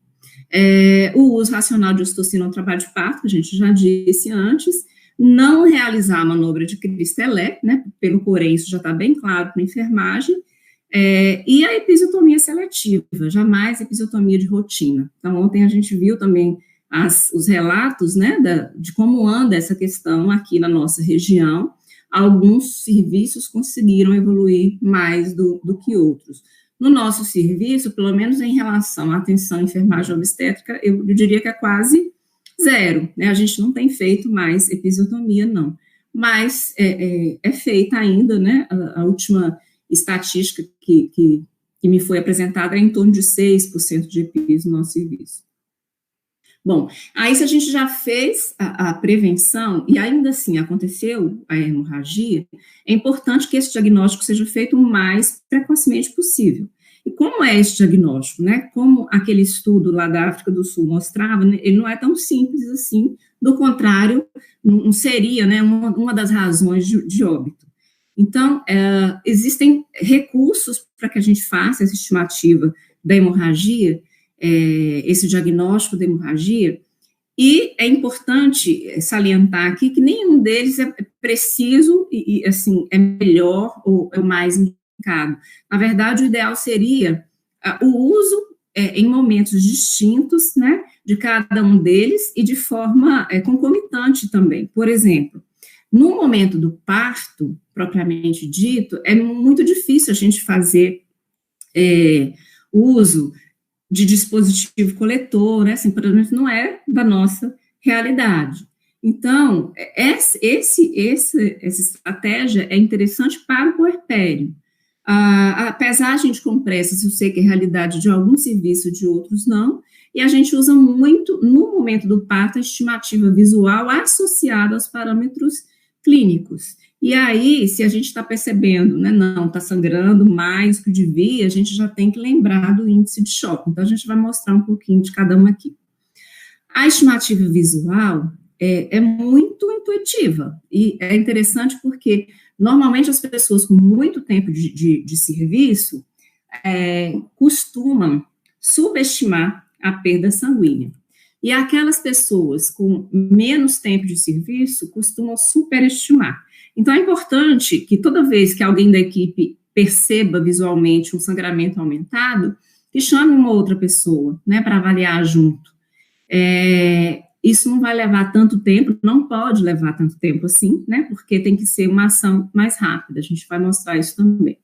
O uso racional de ocitocina no trabalho de parto, que a gente já disse antes, não realizar a manobra de Christ-Telep, né, pelo porém isso já está bem claro para a enfermagem, e a episiotomia seletiva, jamais episiotomia de rotina. Então, ontem a gente viu também os relatos, né, de como anda essa questão aqui na nossa região. Alguns serviços conseguiram evoluir mais do que outros. No nosso serviço, pelo menos em relação à atenção enfermagem obstétrica, eu diria que é quase zero, né? A gente não tem feito mais episiotomia, não. Mas é feita ainda, né? A última estatística que me foi apresentada é em torno de 6% de EPIs no nosso serviço. Bom, aí se a gente já fez a prevenção e ainda assim aconteceu a hemorragia, é importante que esse diagnóstico seja feito o mais precocemente possível. E como é esse diagnóstico, né? Como aquele estudo lá da África do Sul mostrava, né, ele não é tão simples assim, do contrário, não seria, né, uma das razões de óbito. Então, existem recursos para que a gente faça essa estimativa da hemorragia, esse diagnóstico da hemorragia, e é importante salientar aqui que nenhum deles é preciso e assim, é melhor ou é o mais indicado. Na verdade, o ideal seria o uso em momentos distintos, né, de cada um deles e de forma concomitante também. Por exemplo, No momento do parto, propriamente dito, é muito difícil a gente fazer uso de dispositivo coletor, né? Assim, por exemplo, não é da nossa realidade. Então, essa estratégia é interessante para o puerpério. A pesagem de compressas, eu sei que é realidade de alguns serviços, de outros não, e a gente usa muito, no momento do parto, a estimativa visual associada aos parâmetros clínicos. E aí, se a gente está percebendo, né, não, está sangrando mais do que devia, a gente já tem que lembrar do índice de choque. Então, a gente vai mostrar um pouquinho de cada uma aqui. A estimativa visual é muito intuitiva, e é interessante porque, normalmente, as pessoas com muito tempo de serviço costumam subestimar a perda sanguínea. E aquelas pessoas com menos tempo de serviço costumam superestimar. Então, é importante que toda vez que alguém da equipe perceba visualmente um sangramento aumentado, que chame uma outra pessoa, né, para avaliar junto. Isso não vai levar tanto tempo, não pode levar tanto tempo assim, né, porque tem que ser uma ação mais rápida, a gente vai mostrar isso também.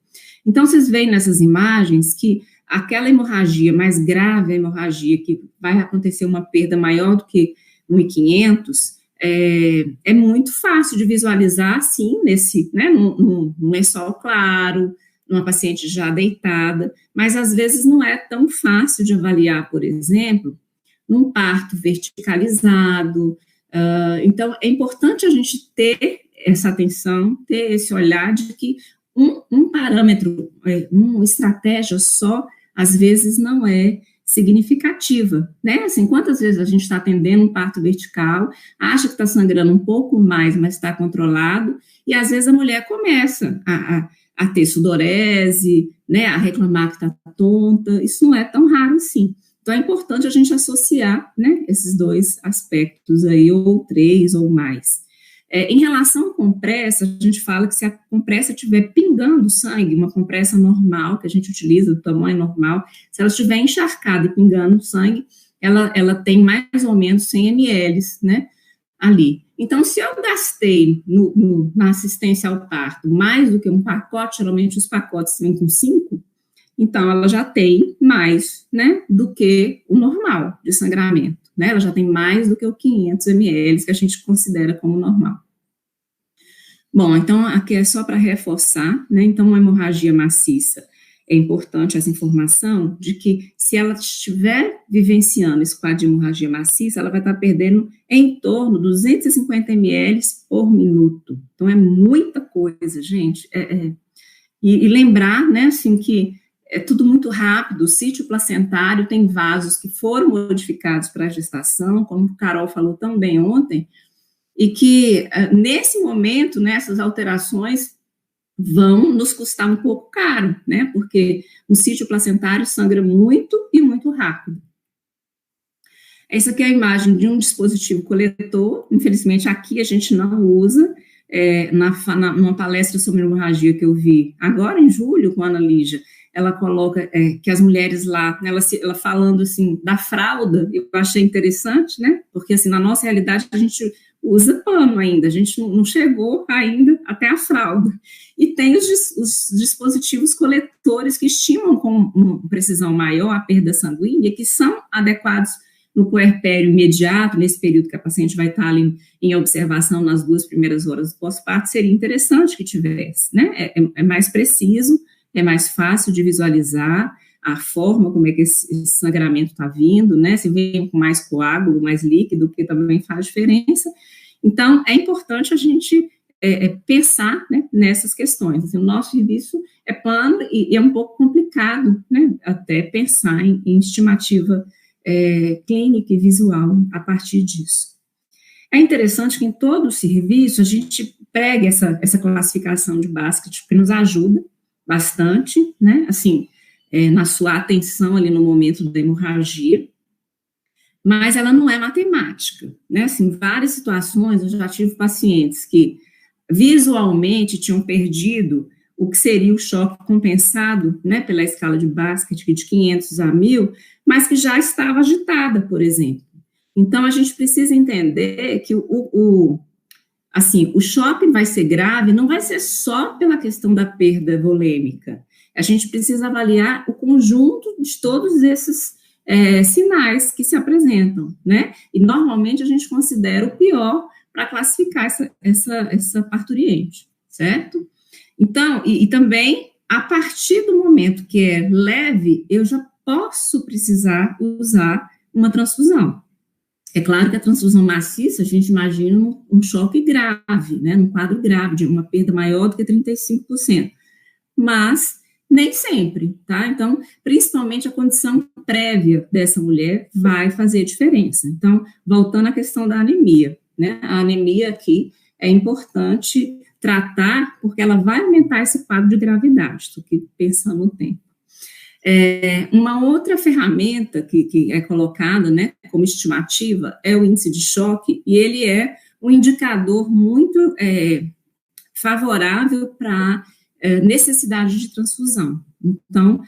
Então, vocês veem nessas imagens que aquela hemorragia mais grave, a hemorragia que vai acontecer uma perda maior do que 1.500, é muito fácil de visualizar, assim, né, num lençol claro, numa paciente já deitada, mas às vezes não é tão fácil de avaliar, por exemplo, num parto verticalizado. Então, é importante a gente ter essa atenção, ter esse olhar de que um parâmetro, uma estratégia só, às vezes não é significativa, né? Assim, quantas vezes a gente está atendendo um parto vertical, acha que está sangrando um pouco mais, mas está controlado, e às vezes a mulher começa a ter sudorese, né, a reclamar que está tonta, isso não é tão raro assim. Então, é importante a gente associar, né, esses dois aspectos aí, ou três, ou mais. Em relação à compressa, a gente fala que se a compressa estiver pingando sangue, uma compressa normal, que a gente utiliza, do tamanho normal, se ela estiver encharcada e pingando sangue, ela tem mais ou menos 100 ml, né, ali. Então, se eu gastei na assistência ao parto mais do que um pacote, geralmente os pacotes vêm com 5, então ela já tem mais, né, do que o normal de sangramento, né, ela já tem mais do que o 500 ml que a gente considera como normal. Bom, então aqui é só para reforçar, né, então uma hemorragia maciça, é importante essa informação de que se ela estiver vivenciando esse quadro de hemorragia maciça, ela vai estar perdendo em torno de 250 ml por minuto, então é muita coisa, gente, e lembrar, né, assim, que é tudo muito rápido, o sítio placentário tem vasos que foram modificados para a gestação, como o Carol falou também ontem, e que, nesse momento, né, essas alterações vão nos custar um pouco caro, né, porque um sítio placentário sangra muito e muito rápido. Essa aqui é a imagem de um dispositivo coletor, infelizmente aqui a gente não usa, numa palestra sobre hemorragia que eu vi agora em julho com a Ana Lígia, ela coloca que as mulheres lá, ela falando assim da fralda, eu achei interessante, né, porque assim, na nossa realidade a gente usa pano ainda, a gente não chegou ainda até a fralda, e tem os dispositivos coletores que estimam com uma precisão maior a perda sanguínea, que são adequados no puerpério imediato, nesse período que a paciente vai estar ali em observação nas 2 primeiras horas do pós-parto, seria interessante que tivesse, né, é mais preciso, é mais fácil de visualizar a forma como é que esse sangramento está vindo, né, se vem com mais coágulo, mais líquido, que também faz diferença. Então, é importante a gente pensar, né, nessas questões. Assim, o nosso serviço é plano e é um pouco complicado, né, até pensar em estimativa clínica e visual a partir disso. É interessante que em todo o serviço a gente pregue essa classificação de basket, que nos ajuda bastante, né, assim, na sua atenção ali no momento da hemorragia, mas ela não é matemática, né, assim, em várias situações eu já tive pacientes que visualmente tinham perdido o que seria o choque compensado, né, pela escala de Basket, de 500 a 1.000, mas que já estava agitada, por exemplo. Então, a gente precisa entender que assim, o choque vai ser grave, não vai ser só pela questão da perda volêmica. A gente precisa avaliar o conjunto de todos esses sinais que se apresentam, né? E normalmente a gente considera o pior para classificar essa parturiente, certo? Então, e também, a partir do momento que é leve, eu já posso precisar usar uma transfusão. É claro que a transfusão maciça, a gente imagina um choque grave, né, um quadro grave, de uma perda maior do que 35%, mas nem sempre, tá? Então, principalmente a condição prévia dessa mulher vai fazer diferença. Então, voltando à questão da anemia, né, a anemia aqui é importante tratar, porque ela vai aumentar esse quadro de gravidade, estou aqui pensando no tempo. Uma outra ferramenta que é colocada, né, como estimativa é o índice de choque, e ele é um indicador muito favorável para necessidade de transfusão. Então,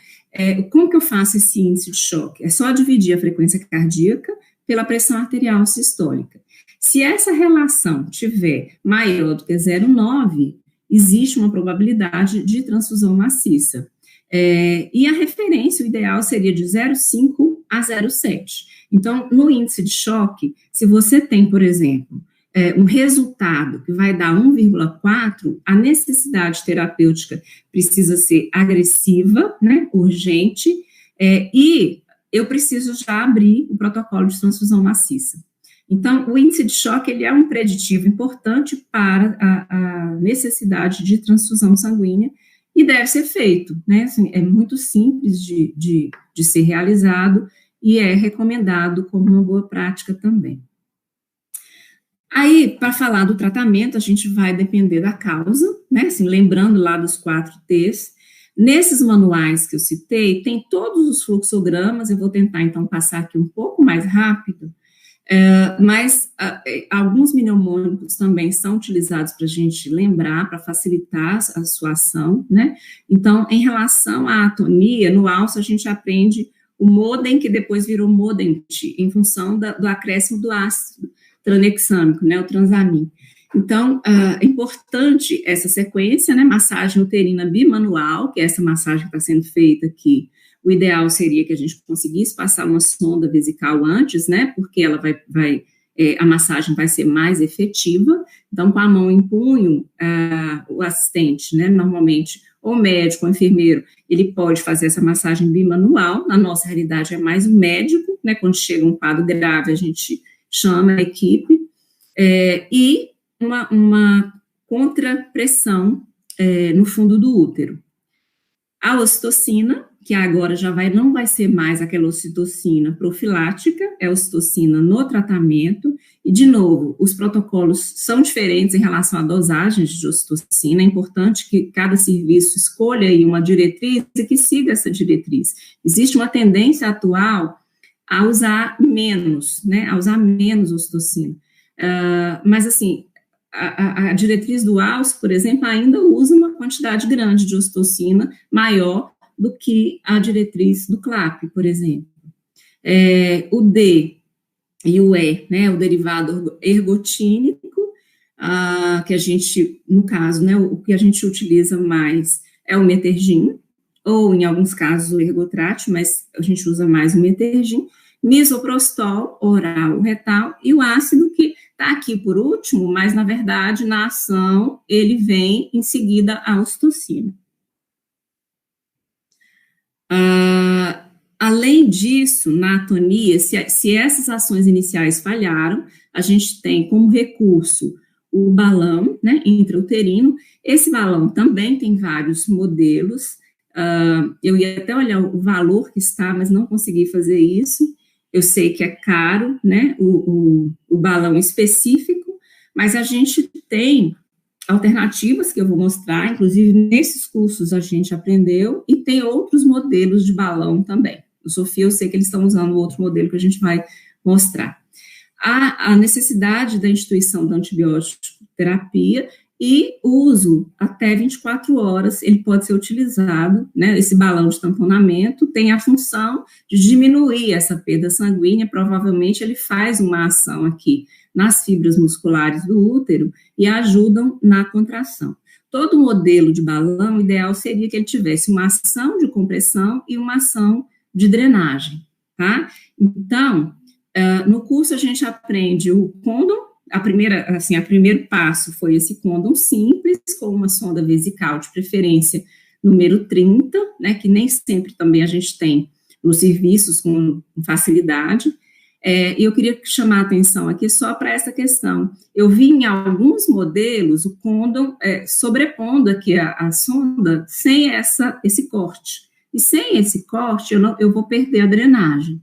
como que eu faço esse índice de choque? É só dividir a frequência cardíaca pela pressão arterial sistólica. Se essa relação tiver maior do que 0,9, existe uma probabilidade de transfusão maciça. E a referência, o ideal seria de 0,5 a 0,7. Então, no índice de choque, se você tem, por exemplo, um resultado que vai dar 1,4, a necessidade terapêutica precisa ser agressiva, né, urgente, e eu preciso já abrir o protocolo de transfusão maciça. Então, o índice de choque, ele é um preditivo importante para a necessidade de transfusão sanguínea, e deve ser feito, né, assim, é muito simples de ser realizado, e é recomendado como uma boa prática também. Aí, para falar do tratamento, a gente vai depender da causa, né, assim, lembrando lá dos 4 T's. Nesses manuais que eu citei, tem todos os fluxogramas, eu vou tentar, então, passar aqui um pouco mais rápido, mas alguns mnemônicos também são utilizados para a gente lembrar, para facilitar a sua ação, né? Então, em relação à atonia, no alço a gente aprende o modem, que depois virou modent, em função do acréscimo do ácido tranexâmico, né, o transamin. Então, é importante essa sequência, né, massagem uterina bimanual, que é essa massagem que está sendo feita aqui. O ideal seria que a gente conseguisse passar uma sonda vesical antes, né, porque ela a massagem vai ser mais efetiva. Então, com a mão em punho, o assistente, né, normalmente, ou médico, ou enfermeiro, ele pode fazer essa massagem bimanual. Na nossa realidade, é mais o médico, né, quando chega um quadro grave, a gente chama a equipe, e uma contrapressão no fundo do útero. A ocitocina, que agora não vai ser mais aquela ocitocina profilática, é a ocitocina no tratamento, e de novo, os protocolos são diferentes em relação a dosagens de ocitocina, é importante que cada serviço escolha aí uma diretriz e que siga essa diretriz. Existe uma tendência atual a usar menos, né, a usar menos ocitocina, mas assim, a diretriz do AUS, por exemplo, ainda usa uma quantidade grande de ocitocina maior do que a diretriz do CLAP, por exemplo. O D e o E, né, o derivado ergotínico, que a gente, no caso, né, o que a gente utiliza mais é o metergin, ou em alguns casos o ergotrate, mas a gente usa mais o metergin, misoprostol, oral, retal, e o ácido que está aqui por último, mas na verdade na ação ele vem em seguida a ocitocina. Além disso, na atonia, se essas ações iniciais falharam, a gente tem como recurso o balão, né, intrauterino. Esse balão também tem vários modelos. Eu ia até olhar o valor que está, mas não consegui fazer isso. Eu sei que é caro, né, o balão específico, mas a gente tem alternativas que eu vou mostrar, inclusive nesses cursos a gente aprendeu, e tem outros modelos de balão também. O Sofia, eu sei que eles estão usando outro modelo que a gente vai mostrar. A necessidade da instituição da antibiótico terapia, e o uso até 24 horas, ele pode ser utilizado, né, esse balão de tamponamento tem a função de diminuir essa perda sanguínea, provavelmente ele faz uma ação aqui nas fibras musculares do útero e ajudam na contração. Todo modelo de balão, o ideal seria que ele tivesse uma ação de compressão e uma ação de drenagem, tá? Então, no curso a gente aprende o condom. O primeiro passo foi esse condom simples, com uma sonda vesical, de preferência número 30, né, que nem sempre também a gente tem nos serviços com facilidade, e eu queria chamar a atenção aqui só para essa questão. Eu vi em alguns modelos o condom sobrepondo aqui a sonda sem esse corte, e sem esse corte eu vou perder a drenagem.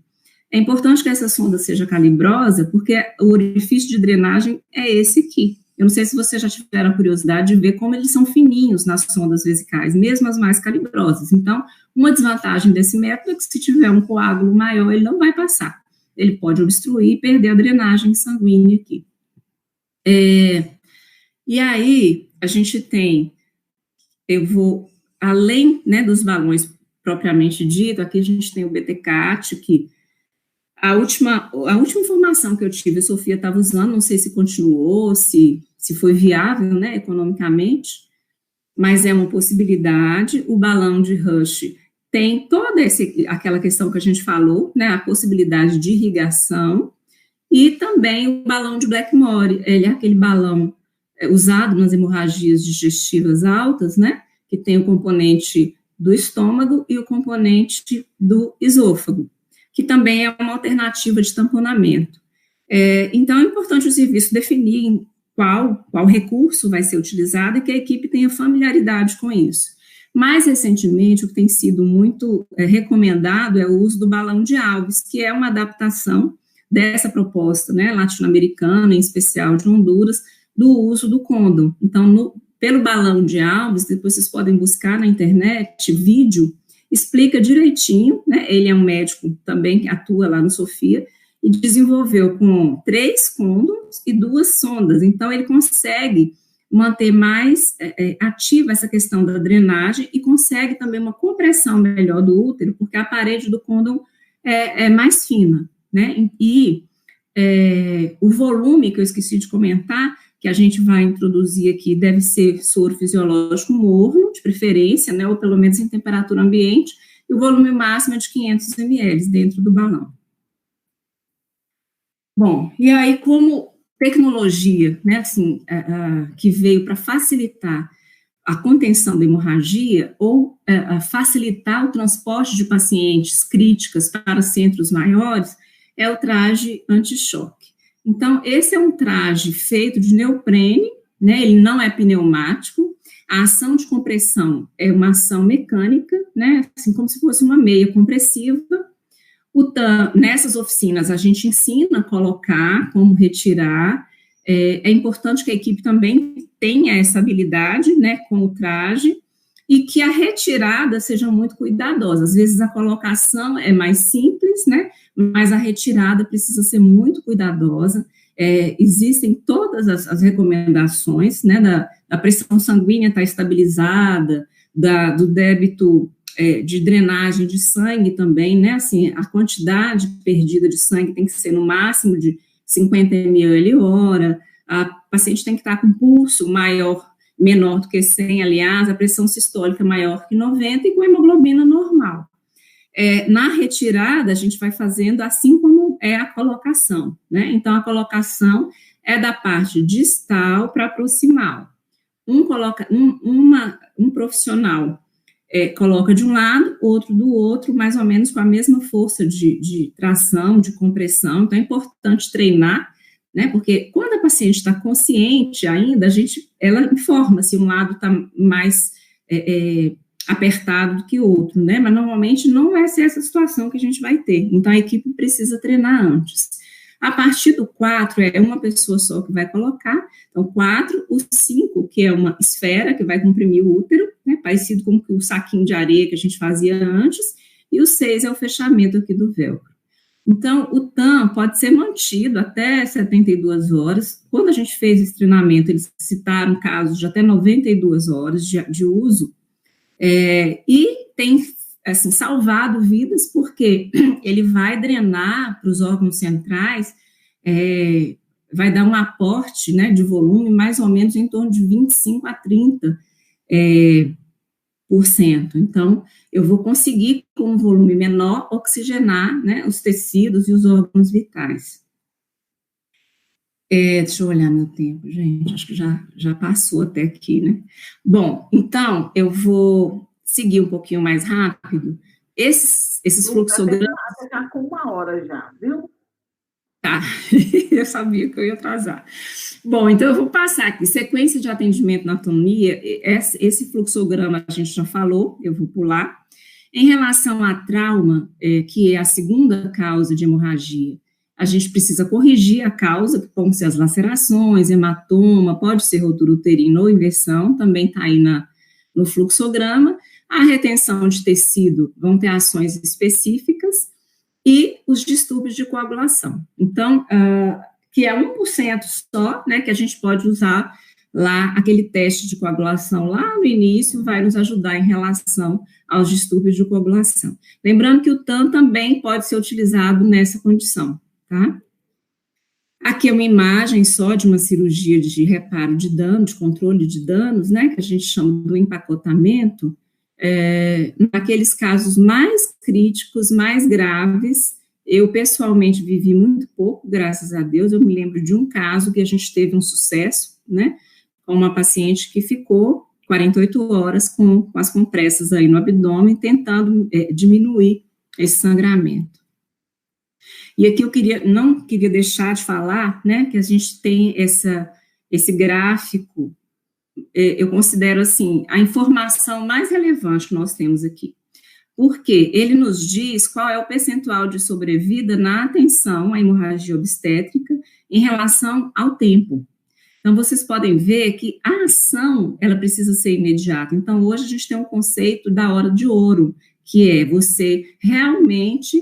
É importante que essa sonda seja calibrosa, porque o orifício de drenagem é esse aqui. Eu não sei se vocês já tiveram a curiosidade de ver como eles são fininhos nas sondas vesicais, mesmo as mais calibrosas. Então, uma desvantagem desse método é que se tiver um coágulo maior, ele não vai passar. Ele pode obstruir e perder a drenagem sanguínea aqui. E aí, a gente tem, além, né, dos balões propriamente dito, aqui a gente tem o BTCAT, que a última informação que eu tive, a Sofia estava usando, não sei se continuou, se foi viável, né, economicamente, mas é uma possibilidade. O balão de Rush tem toda aquela questão que a gente falou, né, a possibilidade de irrigação, e também o balão de Blackmore, ele é aquele balão usado nas hemorragias digestivas altas, né, que tem o componente do estômago e o componente do esôfago, que também é uma alternativa de tamponamento. Então, é importante o serviço definir qual recurso vai ser utilizado e que a equipe tenha familiaridade com isso. Mais recentemente, o que tem sido muito recomendado é o uso do balão de Alves, que é uma adaptação dessa proposta, né, latino-americana, em especial de Honduras, do uso do condom. Então, pelo balão de Alves, depois vocês podem buscar na internet vídeo, explica direitinho, né, ele é um médico também que atua lá no Sofia, e desenvolveu com 3 condoms e 2 sondas, então ele consegue manter mais ativa essa questão da drenagem e consegue também uma compressão melhor do útero, porque a parede do condom é mais fina, né, e o volume que eu esqueci de comentar, que a gente vai introduzir aqui, deve ser soro fisiológico morno, de preferência, né, ou pelo menos em temperatura ambiente, e o volume máximo é de 500 ml dentro do balão. Bom, e aí como tecnologia, né, assim, que veio para facilitar a contenção da hemorragia ou facilitar o transporte de pacientes críticas para centros maiores, é o traje anti-choque. Então, esse é um traje feito de neoprene, né, ele não é pneumático, a ação de compressão é uma ação mecânica, né, assim como se fosse uma meia compressiva. Nessas oficinas a gente ensina a colocar, como retirar, é importante que a equipe também tenha essa habilidade, né, com o traje, e que a retirada seja muito cuidadosa. Às vezes a colocação é mais simples, né, mas a retirada precisa ser muito cuidadosa. Existem todas as recomendações, né, da pressão sanguínea estar estabilizada, do débito de drenagem de sangue também, né, assim, a quantidade perdida de sangue tem que ser no máximo de 50 ml hora, a paciente tem que estar com pulso menor do que 100, aliás, a pressão sistólica maior que 90 e com hemoglobina normal. Na retirada, a gente vai fazendo assim como é a colocação, né? Então, a colocação é da parte distal para proximal. Um profissional coloca de um lado, outro do outro, mais ou menos com a mesma força de tração, de compressão. Então, é importante treinar, né? Porque quando a paciente está consciente ainda, ela informa se um lado está mais apertado do que o outro, né, mas normalmente não vai ser essa situação que a gente vai ter, então a equipe precisa treinar antes. A partir do 4 é uma pessoa só que vai colocar, então 4, o 5, que é uma esfera que vai comprimir o útero, né, parecido com o saquinho de areia que a gente fazia antes, e o 6 é o fechamento aqui do velcro. Então, o TAM pode ser mantido até 72 horas. Quando a gente fez esse treinamento, eles citaram casos de até 92 horas de uso, e tem, assim, salvado vidas, porque ele vai drenar para os órgãos centrais, vai dar um aporte, né, de volume mais ou menos em torno de 25 a 30%. Então, eu vou conseguir, com um volume menor, oxigenar, né, os tecidos e os órgãos vitais. Deixa eu olhar meu tempo, gente, acho que já passou até aqui, né? Bom, então, eu vou seguir um pouquinho mais rápido. Esses fluxogramas... Você está com 1 hora já, viu? Tá, eu sabia que eu ia atrasar. Bom, então eu vou passar aqui, sequência de atendimento na anatomia, esse fluxograma a gente já falou, eu vou pular. Em relação a trauma, que é a segunda causa de hemorragia, a gente precisa corrigir a causa, que podem ser as lacerações, hematoma, pode ser rotura uterina ou inversão, também está aí no fluxograma. A retenção de tecido vão ter ações específicas, e os distúrbios de coagulação. Então, que é 1% só, né, que a gente pode usar lá, aquele teste de coagulação lá no início, vai nos ajudar em relação aos distúrbios de coagulação. Lembrando que o TAM também pode ser utilizado nessa condição, tá? Aqui é uma imagem só de uma cirurgia de reparo de dano, de controle de danos, né, que a gente chama do empacotamento. Naqueles casos mais críticos, mais graves, eu pessoalmente vivi muito pouco, graças a Deus. Eu me lembro de um caso que a gente teve um sucesso, né, com uma paciente que ficou 48 horas com as compressas aí no abdômen, tentando diminuir esse sangramento. E aqui eu não queria deixar de falar, né, que a gente tem esse gráfico, eu considero, assim, a informação mais relevante que nós temos aqui, porque ele nos diz qual é o percentual de sobrevida na atenção à hemorragia obstétrica em relação ao tempo. Então, vocês podem ver que a ação, ela precisa ser imediata. Então, hoje a gente tem um conceito da hora de ouro, que é você realmente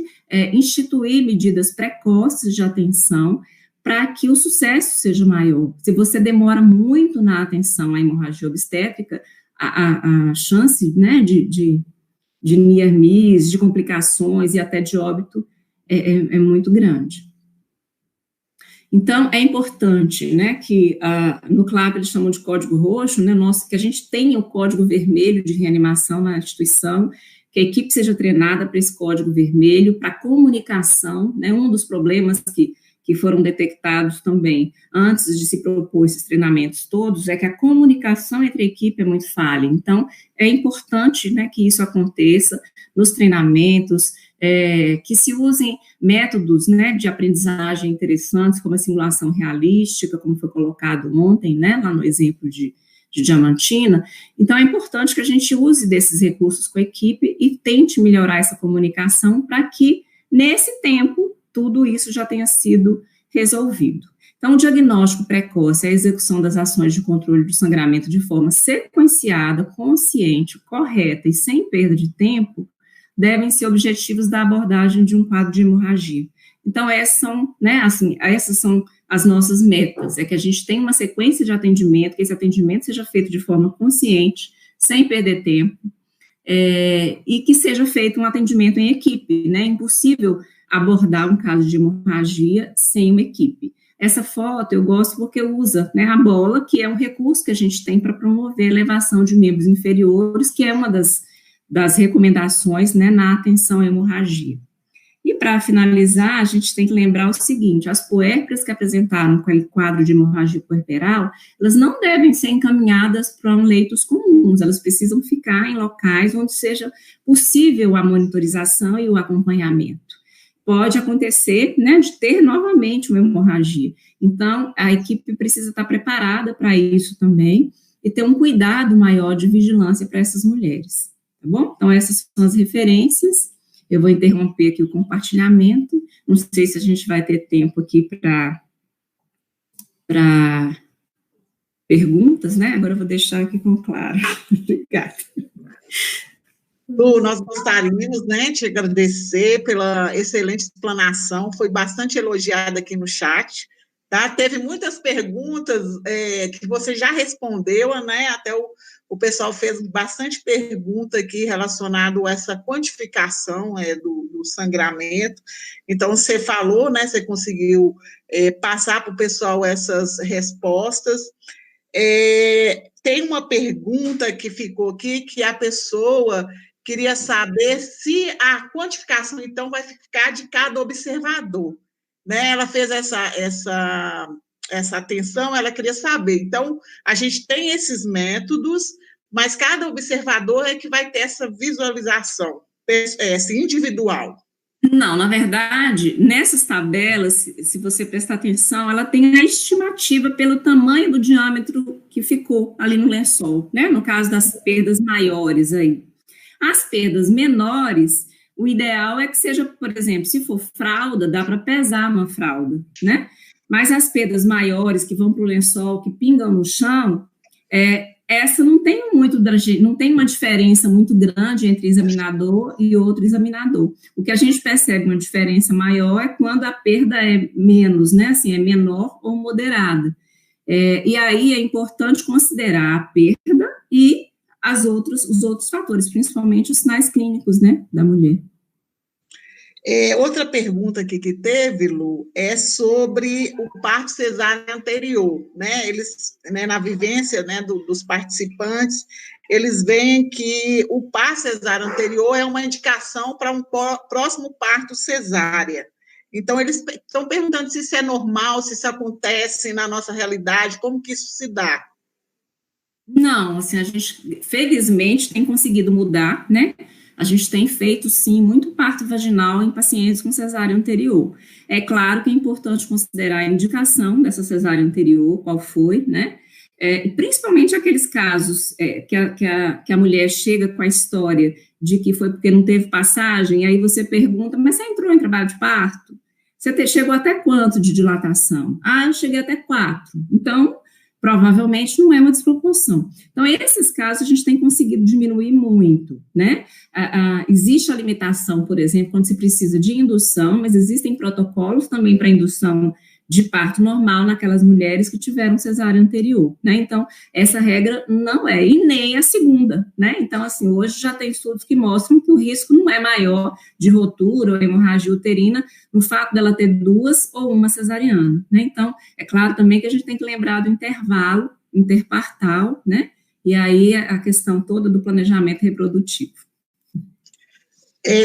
instituir medidas precoces de atenção para que o sucesso seja maior. Se você demora muito na atenção à hemorragia obstétrica, a chance, né, de near miss, de complicações e até de óbito é muito grande. Então, é importante, né, que no CLAP eles chamam de código roxo, né, que a gente tenha o código vermelho de reanimação na instituição, que a equipe seja treinada para esse código vermelho, para comunicação, né, um dos problemas que foram detectados também antes de se propor esses treinamentos todos, é que a comunicação entre a equipe é muito falha. Então, é importante, né, que isso aconteça nos treinamentos, que se usem métodos, né, de aprendizagem interessantes, como a simulação realística, como foi colocado ontem, né, lá no exemplo de Diamantina. Então, é importante que a gente use desses recursos com a equipe e tente melhorar essa comunicação para que, nesse tempo, tudo isso já tenha sido resolvido. Então, o diagnóstico precoce, a execução das ações de controle do sangramento de forma sequenciada, consciente, correta e sem perda de tempo, devem ser objetivos da abordagem de um quadro de hemorragia. Então, essas são as nossas metas, é que a gente tenha uma sequência de atendimento, que esse atendimento seja feito de forma consciente, sem perder tempo, e que seja feito um atendimento em equipe, né? É impossível abordar um caso de hemorragia sem uma equipe. Essa foto eu gosto porque usa, né, a bola, que é um recurso que a gente tem para promover a elevação de membros inferiores, que é uma das recomendações, né, na atenção à hemorragia. E para finalizar, a gente tem que lembrar o seguinte: as puérperas que apresentaram com aquele quadro de hemorragia puerperal, elas não devem ser encaminhadas para leitos comuns, elas precisam ficar em locais onde seja possível a monitorização e o acompanhamento. Pode acontecer, né, de ter novamente uma hemorragia. Então, a equipe precisa estar preparada para isso também e ter um cuidado maior de vigilância para essas mulheres, tá bom? Então, essas são as referências. Eu vou interromper aqui o compartilhamento. Não sei se a gente vai ter tempo aqui para perguntas, né? Agora eu vou deixar aqui com claro. Obrigada. Lu, nós gostaríamos, né, de agradecer pela excelente explanação, foi bastante elogiada aqui no chat, tá? Teve muitas perguntas que você já respondeu, né? Até o pessoal fez bastante pergunta aqui relacionado a essa quantificação do sangramento. Então, você falou, né? Você conseguiu passar para o pessoal essas respostas. Tem uma pergunta que ficou aqui, que a pessoa queria saber se a quantificação, então, vai ficar de cada observador, né? Ela fez essa atenção, ela queria saber. Então, a gente tem esses métodos, mas cada observador é que vai ter essa visualização individual. Não, na verdade, nessas tabelas, se você prestar atenção, ela tem a estimativa pelo tamanho do diâmetro que ficou ali no lençol, né? No caso das perdas maiores aí. As perdas menores, o ideal é que seja, por exemplo, se for fralda, dá para pesar uma fralda, né? Mas as perdas maiores que vão para o lençol, que pingam no chão, essa não tem uma diferença muito grande entre examinador e outro examinador. O que a gente percebe uma diferença maior é quando a perda é menos, né? Assim, é menor ou moderada. E aí é importante considerar a perda e os outros fatores, principalmente os sinais clínicos, né, da mulher. Outra pergunta aqui que teve, Lu, é sobre o parto cesáreo anterior, né? Eles, né, na vivência, né, dos participantes, eles veem que o parto cesáreo anterior é uma indicação para um próximo parto cesárea. Então, eles estão perguntando se isso é normal, se isso acontece na nossa realidade, como que isso se dá? Não, assim, a gente, felizmente, tem conseguido mudar, né? A gente tem feito, sim, muito parto vaginal em pacientes com cesárea anterior. É claro que é importante considerar a indicação dessa cesárea anterior, qual foi, né? Principalmente aqueles casos que a mulher chega com a história de que foi porque não teve passagem, e aí você pergunta, mas você entrou em trabalho de parto? Você chegou até quanto de dilatação? Ah, eu cheguei até 4. Então, provavelmente não é uma desproporção. Então, esses casos a gente tem conseguido diminuir muito, né? Existe a limitação, por exemplo, quando se precisa de indução, mas existem protocolos também para indução de parto normal naquelas mulheres que tiveram cesárea anterior, né? Então, essa regra não é, e nem a segunda, né? Então, assim, hoje já tem estudos que mostram que o risco não é maior de rotura ou hemorragia uterina no fato dela ter 2 ou 1 cesariana, né? Então, é claro também que a gente tem que lembrar do intervalo interpartal, né? E aí a questão toda do planejamento reprodutivo.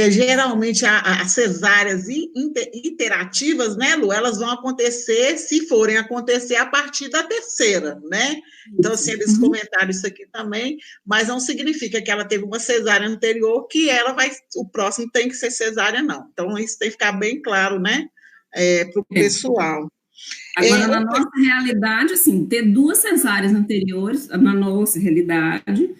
Geralmente as cesáreas iterativas, né, Lu, elas vão acontecer, se forem acontecer, a partir da 3ª, né? Então, assim, eles comentaram isso aqui também, mas não significa que ela teve uma cesárea anterior, que o próximo tem que ser cesárea, não. Então, isso tem que ficar bem claro, né, para o pessoal. Agora, na nossa realidade, assim, ter 2 cesáreas anteriores, na nossa realidade,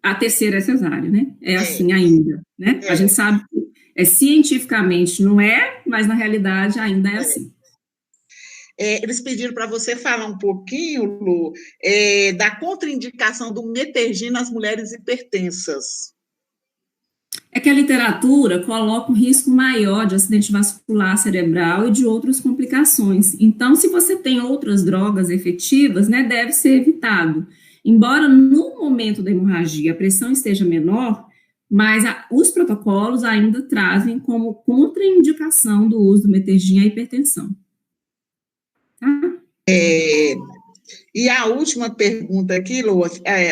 a 3ª é cesárea, né? Assim ainda, né? A gente sabe que cientificamente não é, mas na realidade ainda é assim. Eles pediram para você falar um pouquinho, Lu, da contraindicação do Metergin nas mulheres hipertensas. É que a literatura coloca um risco maior de acidente vascular cerebral e de outras complicações. Então, se você tem outras drogas efetivas, né, deve ser evitado. Embora no momento da hemorragia a pressão esteja menor, mas os protocolos ainda trazem como contraindicação do uso do Metergin a hipertensão. Tá? E a última pergunta aqui, Lu,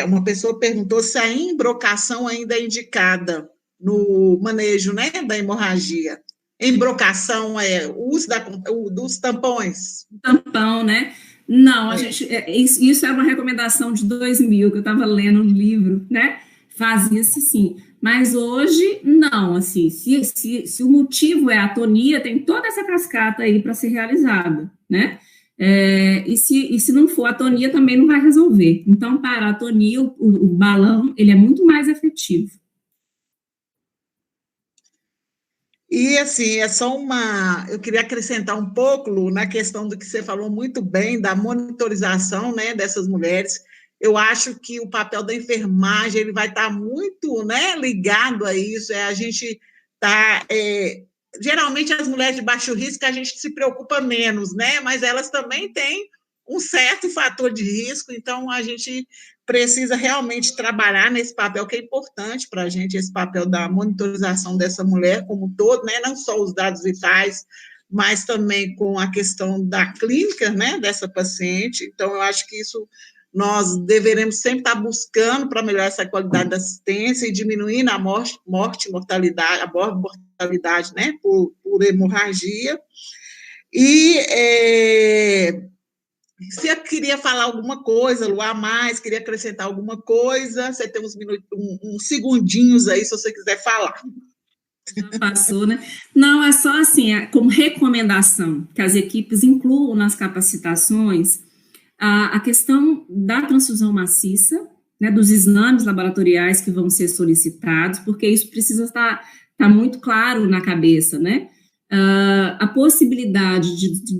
uma pessoa perguntou se a embrocação ainda é indicada no manejo, né, da hemorragia. Embrocação o uso dos tampões. Tampão, né? Não, a gente, isso é uma recomendação de 2000, que eu estava lendo no livro, né? Fazia-se sim. Mas hoje, não, assim, se o motivo é a atonia, tem toda essa cascata aí para ser realizada, né? E se não for atonia, também não vai resolver. Então, para a atonia, o balão, ele é muito mais efetivo. E, assim, eu queria acrescentar um pouco, Lu, na questão do que você falou muito bem, da monitorização, né, dessas mulheres, eu acho que o papel da enfermagem ele vai estar muito, né, ligado a isso. A gente está... geralmente, as mulheres de baixo risco, a gente se preocupa menos, né? Mas elas também têm um certo fator de risco, então a gente precisa realmente trabalhar nesse papel que é importante para a gente, esse papel da monitorização dessa mulher como um todo, né? Não só os dados vitais, mas também com a questão da clínica, né, dessa paciente. Então, eu acho que isso nós deveremos sempre estar buscando para melhorar essa qualidade da assistência e diminuindo a mortalidade, a mortalidade, né, por hemorragia. E você queria falar alguma coisa, Lu, a mais, queria acrescentar alguma coisa? Você tem uns segundinhos aí, se você quiser falar. Já passou, né? Não, é só assim, como recomendação, que as equipes incluam nas capacitações a questão da transfusão maciça, né, dos exames laboratoriais que vão ser solicitados, porque isso precisa estar muito claro na cabeça, né? A possibilidade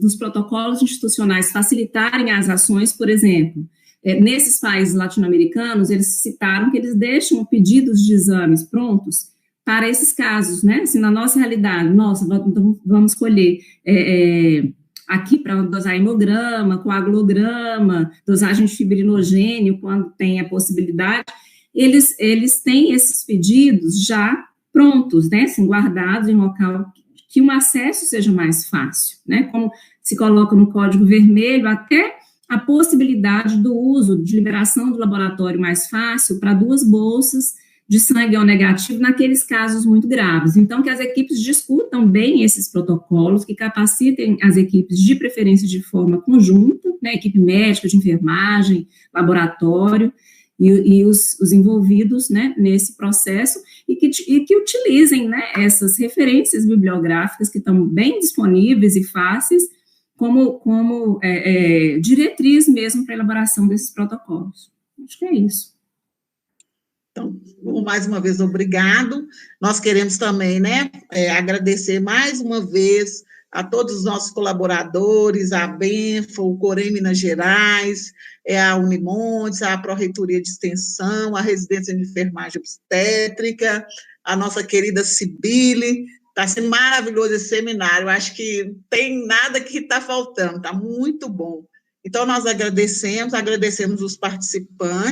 dos protocolos institucionais facilitarem as ações, por exemplo, nesses países latino-americanos, eles citaram que eles deixam pedidos de exames prontos para esses casos, né? Assim, na nossa realidade, vamos escolher aqui para dosar hemograma, coagulograma, dosagem de fibrinogênio, quando tem a possibilidade, eles têm esses pedidos já prontos, né? Assim, guardados em local que o acesso seja mais fácil, né? Como se coloca no código vermelho, até a possibilidade do uso de liberação do laboratório mais fácil para 2 bolsas de sangue O negativo naqueles casos muito graves. Então, que as equipes discutam bem esses protocolos, que capacitem as equipes de preferência de forma conjunta, né? Equipe médica, de enfermagem, laboratório, e os envolvidos, né, nesse processo, e que utilizem, né, essas referências bibliográficas que estão bem disponíveis e fáceis, como diretriz mesmo para a elaboração desses protocolos. Acho que é isso. Então, mais uma vez, obrigado. Nós queremos também, né, agradecer mais uma vez a todos os nossos colaboradores, a Benfa, o Corém Minas Gerais, a Unimontes, a Pró-Reitoria de Extensão, a Residência de Enfermagem Obstétrica, a nossa querida Cibile. Está sendo maravilhoso esse seminário, acho que não tem nada que está faltando, está muito bom. Então, nós agradecemos os participantes,